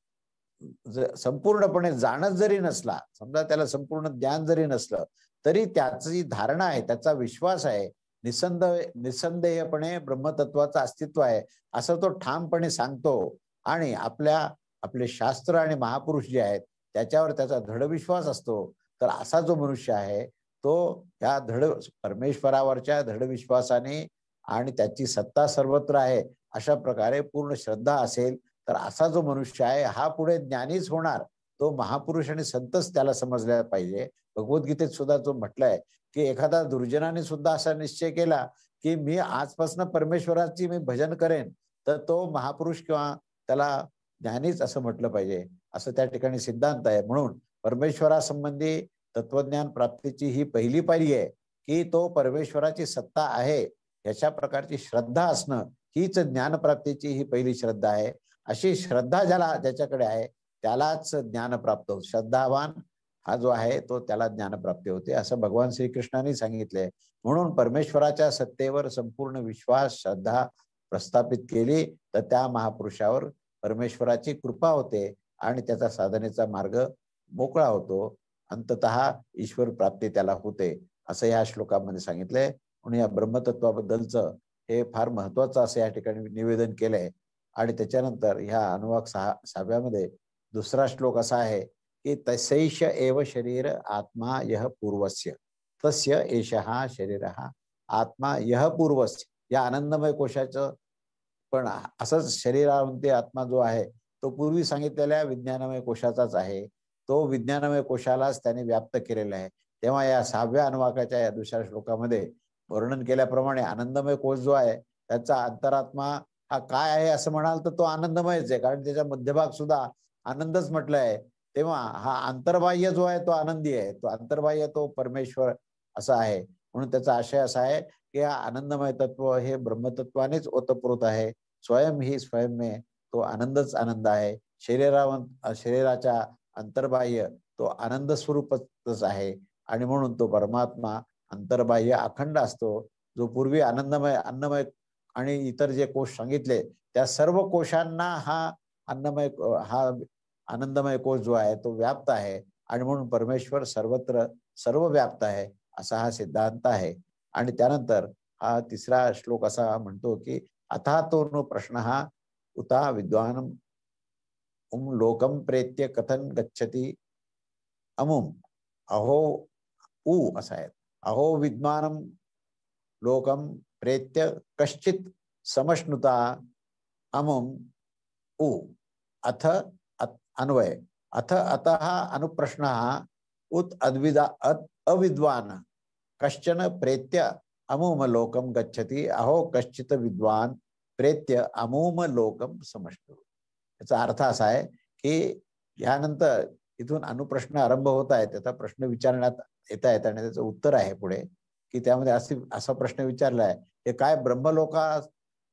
संपूर्णपणे जाणत जरी नसला, समजा त्याला संपूर्ण ज्ञान जरी नसलं तरी त्याची धारणा आहे, त्याचा विश्वास आहे, निसंदेहपणे ब्रह्मतत्वाचं अस्तित्व आहे असं तो ठामपणे सांगतो. आणि आपले शास्त्र आणि महापुरुष जे आहेत त्याच्यावर त्याचा दृढ विश्वास असतो. तर असा जो मनुष्य आहे तो या परमेश्वरावरच्या दृढ विश्वासाने आणि त्याची सत्ता सर्वत्र आहे अशा प्रकारे पूर्ण श्रद्धा असेल तर असा जो मनुष्य आहे हा पुढे ज्ञानीच होणार. तो महापुरुष आणि संतच त्याला समजला पाहिजे. भगवद्गीतेत सुद्धा जो म्हटलंय की एखादा दुर्जनाने सुद्धा असा निश्चय केला की मी आजपासून परमेश्वराची मी भजन करेन, तर तो महापुरुष किंवा त्याला ज्ञानीच असं म्हटलं पाहिजे, असं त्या ठिकाणी सिद्धांत आहे. म्हणून परमेश्वरासंबंधी तत्वज्ञान प्राप्तीची ही पहिली पायरी आहे की तो परमेश्वराची सत्ता आहे याच्या प्रकारची श्रद्धा असणं हीच ज्ञानप्राप्तीची ही पहिली श्रद्धा आहे. अशी श्रद्धा ज्याच्याकडे आहे त्यालाच ज्ञान प्राप्त होतं. श्रद्धावान हा जो आहे तो त्याला ज्ञानप्राप्ती होते असं भगवान श्रीकृष्णाने सांगितले. म्हणून परमेश्वराच्या सत्तेवर संपूर्ण विश्वास श्रद्धा प्रस्थापित केली तर त्या महापुरुषावर परमेश्वराची कृपा होते आणि त्याचा साधनेचा मार्ग मोकळा होतो. अंततः ईश्वर प्राप्ती त्याला होते असं या श्लोकामध्ये सांगितलंय. म्हणून या ब्रह्मतत्वाबद्दलचं हे फार महत्वाचं असं या ठिकाणी निवेदन केलंय. आणि त्याच्यानंतर ह्या अनुवाक 6व्यामध्ये दुसरा श्लोक असा आहे की तसैष एव शरीर आत्मा यह पूर्वस्य तस्य एषः शरीरः आत्मा यह पूर्वस्य. या आनंदमय कोशाचं पण असंच शरीरामध्ये आत्मा जो आहे तो पूर्वी सांगितलेल्या विज्ञानमय कोशाचाच आहे. तो विज्ञानमय कोशालाच त्याने व्याप्त केलेला आहे. तेव्हा या 6व्या अनुवाकाच्या या दुसऱ्या श्लोकामध्ये वर्णन केल्याप्रमाणे आनंदमय कोश जो आहे त्याचा अंतरात्मा हा काय आहे असं म्हणाल तर तो आनंदमयच आहे, कारण त्याचा मध्यभाग सुद्धा आनंदच म्हटलं आहे. तेव्हा हा अंतर्बाह्य जो आहे तो आनंदी आहे, तो अंतर्बाह्य तो परमेश्वर असा आहे. म्हणून त्याचा आशय असा आहे की हा आनंदमय तत्व हे ब्रह्मतत्वानेच ओतप्रोत आहे. स्वयं ही स्वयं में तो आनंदच आनंद आहे. शरीराच्या अंतर्बाह्य तो आनंद स्वरूपच आहे आणि म्हणून तो परमात्मा अंतर्बाह्य अखंड असतो. जो पूर्वी आनंदमय अन्नमय आणि इतर जे कोश सांगितले त्या सर्व कोशांना हा हा आनंदमय कोश जो आहे तो व्याप्त आहे आणि म्हणून परमेश्वर सर्वत्र सर्व व्याप्त आहे असा हा सिद्धांत आहे. आणि त्यानंतर हा तिसरा श्लोक असा म्हणतो की अथा तो नो प्रश्न हा उता विद्वान लोकम प्रेत्य कथन गच्छति अमुम अहो असा आहे. अहो विद्वानम लोकम प्रेत्य कश्चित समश्नुता अमुम उ अथ अन्वय अथ अतः अनुप्रश्न उत अविद्वान कश्चन प्रेत्य अमुम लोकम गच्छति अहो कश्चित विद्वान प्रेत्य अमुम लोकम समश्नु. याचा अर्थ असा आहे की यानंतर इथून अनुप्रश्न आरंभ होत आहे. त्याचा प्रश्न विचारण्यात येत आहेत आणि त्याचं उत्तर आहे पुढे की त्यामध्ये असा प्रश्न विचारलाय की काय ब्रह्मलोका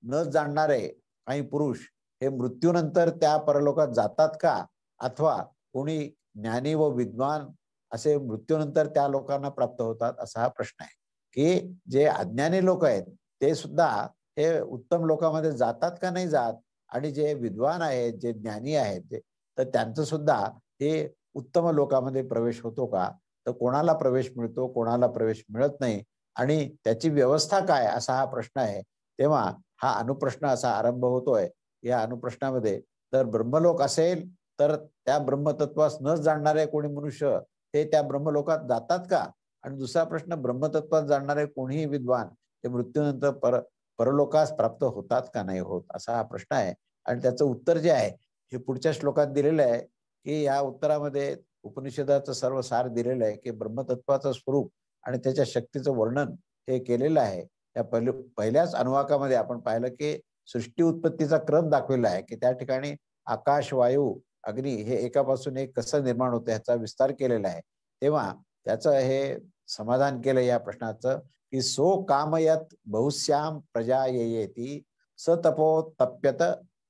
न जाणणारे काही पुरुष हे मृत्यूनंतर त्या परलोकात जातात का, अथवा कोणी ज्ञानी व विद्वान असे मृत्यूनंतर त्या लोकांना प्राप्त होतात, असा हा प्रश्न आहे. की जे अज्ञानी लोक आहेत ते सुद्धा हे उत्तम लोकांमध्ये जातात का नाही जात, आणि जे विद्वान आहेत जे ज्ञानी आहेत तर त्यांचं सुद्धा हे उत्तम लोकांमध्ये प्रवेश होतो का, तर कोणाला प्रवेश मिळतो कोणाला प्रवेश मिळत नाही आणि त्याची व्यवस्था काय असा हा प्रश्न आहे. तेव्हा हा अनुप्रश्न असा आरंभ होतोय. या अनुप्रश्नामध्ये जर ब्रह्मलोक असेल तर त्या ब्रह्मतत्वास न जाणणारे कोणी मनुष्य ते त्या ब्रह्मलोकात जातात का, आणि दुसरा प्रश्न ब्रह्मतत्वात जाणणारे कोणीही विद्वान ते मृत्यूनंतर परलोकास प्राप्त होतात का नाही होत, असा हा प्रश्न आहे. आणि त्याचं उत्तर जे आहे हे पुढच्या श्लोकात दिलेलं आहे की या उत्तरामध्ये उपनिषदाचं सर्व सार दिलेलं आहे की ब्रह्मतत्वाचं स्वरूप आणि त्याच्या शक्तीचं वर्णन हे केलेलं आहे. या पहिल्याच अनुवाकामध्ये आपण पाहिलं की सृष्टी उत्पत्तीचा क्रम दाखवलेला आहे की त्या ठिकाणी आकाश वायू अग्नी हे एकापासून एक कसं निर्माण होतं ह्याचा विस्तार केलेला आहे. तेव्हा त्याचं हे समाधान केलं या प्रश्नाचं की सो कामयत बहुश्याम प्रजा येती स तपो तप्यत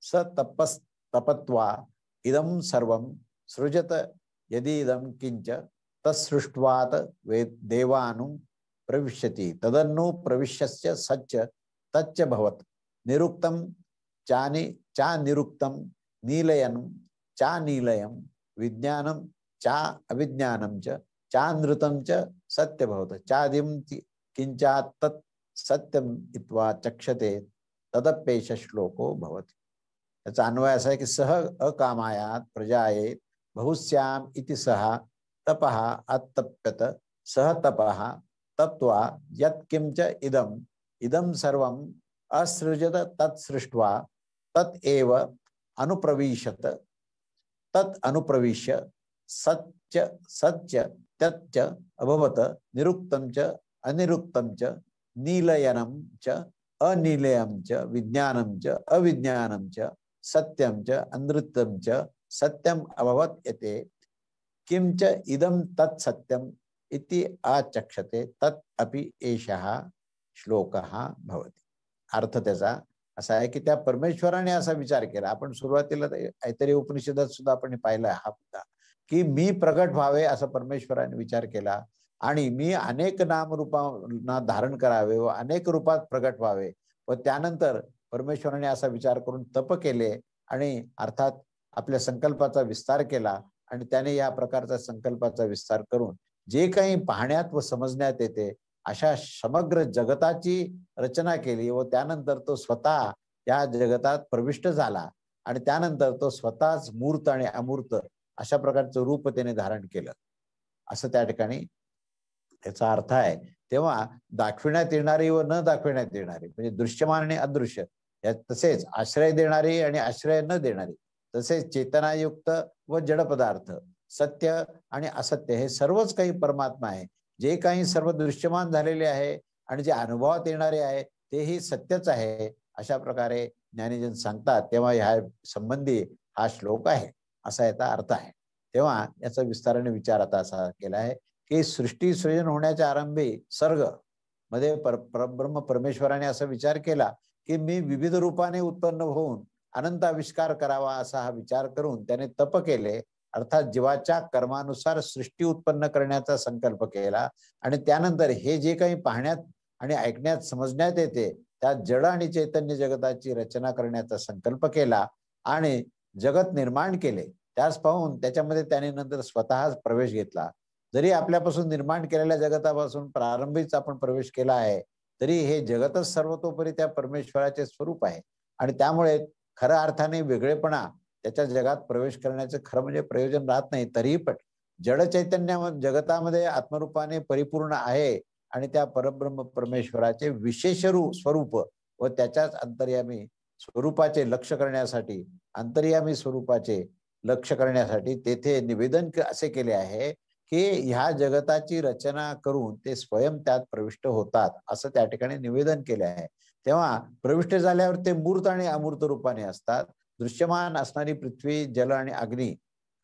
स तपस्तपत्वा इदम सर्वम सृजत यदि इदम किंच तत्सृष्ट्वात देवानु प्रविश्यति तदन्नु प्रविश्यस्य सच्च तच्च भवत निरुक्तम चा निरुक्तम नीलयन चा नीलयम विज्ञानम चा अविज्ञानम चानृतम च सत्य भवत चादिम किंचा तत् सत्यम इत्वा चक्षते तदप्येष श्लोको भवति. याचा अन्वय असा आहे की सह अकामायात प्रजायेत बहुश्याम इति सह तपः अतप्यत सह तपः तत्वा यत्किंच इदम इदम सर्वम असृजत तत्सृष्ट्वा तत्एव अनुप्रविशत तत् अनुप्रविश्य सच्च सच्च तच्च अभवत निरुक्तं च अनिरुक्तं च नीलयनं च अनीलयं च विज्ञानं च अविज्ञानं च सत्यं च अनृतं च सत्यम अभवत येते किंच इदम तत् सत्यम इति आचक्षते तत् अपि एषः श्लोकः भवति. अर्थ त्याचा असा आहे की त्या परमेश्वराने असा विचार केला. आपण सुरुवातीला ऐतरेय उपनिषदात सुद्धा आपण पाहिला हा मुद्दा, की मी प्रगट व्हावे असा परमेश्वराने विचार केला आणि मी अनेक नामरूपांना धारण करावे व अनेक रूपात प्रगट व्हावे. व त्यानंतर परमेश्वराने असा विचार करून तप केले आणि अर्थात आपल्या संकल्पाचा विस्तार केला आणि त्याने या प्रकारचा संकल्पाचा विस्तार करून जे काही पाहण्यात व समजण्यात येते अशा समग्र जगताची रचना केली व त्यानंतर तो स्वतः या जगतात प्रविष्ट झाला आणि त्यानंतर तो स्वतःच मूर्त आणि अमूर्त अशा प्रकारचं रूप त्याने धारण केलं, असं त्या ठिकाणी याचा अर्थ आहे. तेव्हा दाखविण्यात येणारी व न दाखविण्यात येणारी म्हणजे दृश्यमान आणि अदृश्य तसेच आश्रय देणारी आणि आश्रय न देणारी, तसेच चेतनायुक्त व जड पदार्थ, सत्य आणि असत्य हे सर्वच काही परमात्मा आहे. जे काही सर्व दृश्यमान झालेले आहे आणि जे अनुभवात येणारे आहे तेही सत्यच आहे, अशा प्रकारे ज्ञानीजन सांगतात. तेव्हा ह्या संबंधी हा श्लोक आहे, असा याचा अर्थ आहे. तेव्हा याचा विस्ताराने विचार आता असा केला आहे की सृष्टी सृजन होण्याच्या आरंभी सर्ग मध्ये परब्रह्म परमेश्वराने असा विचार केला की मी विविध रूपाने उत्पन्न होऊन अनंत आविष्कार करावा, असा हा विचार करून त्याने तप केले. अर्थात जीवाच्या कर्मानुसार सृष्टी उत्पन्न करण्याचा संकल्प केला आणि त्यानंतर हे जे काही पाहण्यात आणि ऐकण्यात समजण्यात येते त्या जड आणि चैतन्य जगताची रचना करण्याचा संकल्प केला आणि जगत निर्माण केले. त्यास पाहून त्याच्यामध्ये त्याने नंतर स्वतःच प्रवेश घेतला. जरी आपल्यापासून निर्माण केलेल्या जगतापासून प्रारंभीच आपण प्रवेश केला आहे तरी हे जगतच सर्वतोपरी त्या परमेश्वराचे स्वरूप आहे आणि त्यामुळे खऱ्या अर्थाने वेगळेपणा त्याच्या जगात प्रवेश करण्याचं खरं म्हणजे प्रयोजन राहत नाही. तरीही पण जड चैतन्य जगतामध्ये आत्मरूपाने परिपूर्ण आहे आणि त्या परब्रह्म परमेश्वराचे विशेष स्वरूप व त्याच्याच अंतर्यामी स्वरूपाचे लक्ष करण्यासाठी अंतर्यामी स्वरूपाचे लक्ष करण्यासाठी तेथे निवेदन असे केले आहे की ह्या जगताची रचना करून ते स्वयं त्यात प्रविष्ट होतात, असं त्या ठिकाणी निवेदन केले आहे. तेव्हा प्रविष्ट झाल्यावर ते मूर्त आणि अमूर्त रूपाने असतात. दृश्यमान असणारी पृथ्वी, जल आणि अग्नी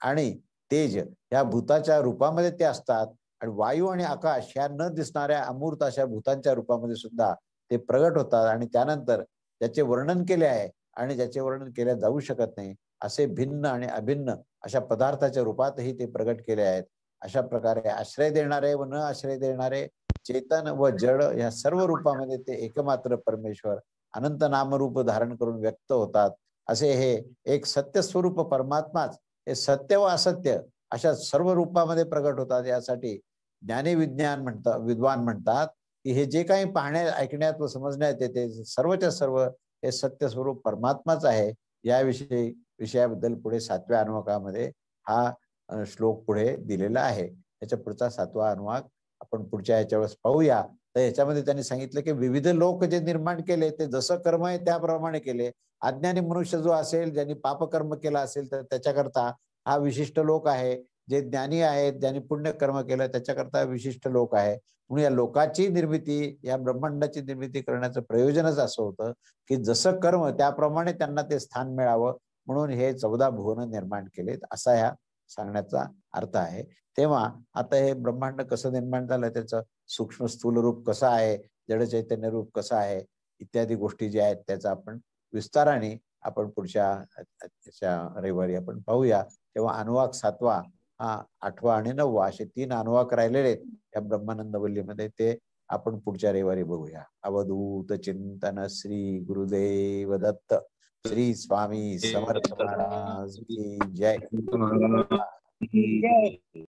आणि तेज या भूताच्या रूपामध्ये ते असतात आणि वायू आणि आकाश ह्या न दिसणाऱ्या अमूर्त अशा भूतांच्या रूपामध्ये सुद्धा ते प्रगट होतात आणि त्यानंतर त्याचे वर्णन केले आहे आणि ज्याचे वर्णन केले जाऊ शकत नाही असे भिन्न आणि अभिन्न अशा पदार्थाच्या रूपातही ते प्रगट केले आहेत. अशा प्रकारे आश्रय देणारे व न आश्रय देणारे, चेतन व जड या सर्व रूपामध्ये ते एकमात्र परमेश्वर अनंत नामरूप धारण करून व्यक्त होतात. असे हे एक सत्य स्वरूप परमात्माच हे सत्य व असत्य अशा सर्व रूपामध्ये प्रगट होतात. यासाठी ज्ञानी विज्ञान म्हणतात, विद्वान म्हणतात की हे जे काही पाहण्यात ऐकण्यात व समजण्यात येते सर्वच्या सर्व हे सत्य स्वरूप परमात्माच आहे. विषयाबद्दल पुढे 7व्या अनुवाकामध्ये हा श्लोक पुढे दिलेला आहे. त्याच्या पुढचा 7वा अनुवाक आपण पुढच्या ह्याच्या वेळेस पाहूया. तर याच्यामध्ये त्यांनी सांगितलं की विविध लोक जे निर्माण केले ते जसं कर्म आहे त्याप्रमाणे केले. अज्ञानी मनुष्य जो असेल ज्यांनी पापकर्म केला असेल तर त्याच्याकरता हा विशिष्ट लोक आहे. जे ज्ञानी आहेत ज्यांनी पुण्य कर्म केलं त्याच्याकरता विशिष्ट लोक आहे. म्हणून या लोकाची निर्मिती या ब्रह्मांडाची निर्मिती करण्याचं प्रयोजनच असं होतं की जसं कर्म त्याप्रमाणे त्यांना ते स्थान मिळावं म्हणून हे 14 भुवन निर्माण केलेत, असा ह्या सांगण्याचा अर्थ आहे. तेव्हा आता हे ब्रह्मांड कसं निर्माण झालं, त्याचं सूक्ष्म स्थूल रूप कसं आहे, जड चैतन्य रूप कसं आहे इत्यादी गोष्टी ज्या आहेत त्याचा आपण विस्ताराने आपण पुढच्या रविवारी आपण पाहूया. तेव्हा अनुवाक 7वा, 8वा आणि 9वा असे 3 अनुवाक राहिलेले आहेत या ब्रह्मानंद वल्लीमध्ये. ते आपण पुढच्या रविवारी बघूया. अवधूत चिंतन श्री गुरुदेव दत्त. श्री स्वामी समर्थ महाराज की जय. जय.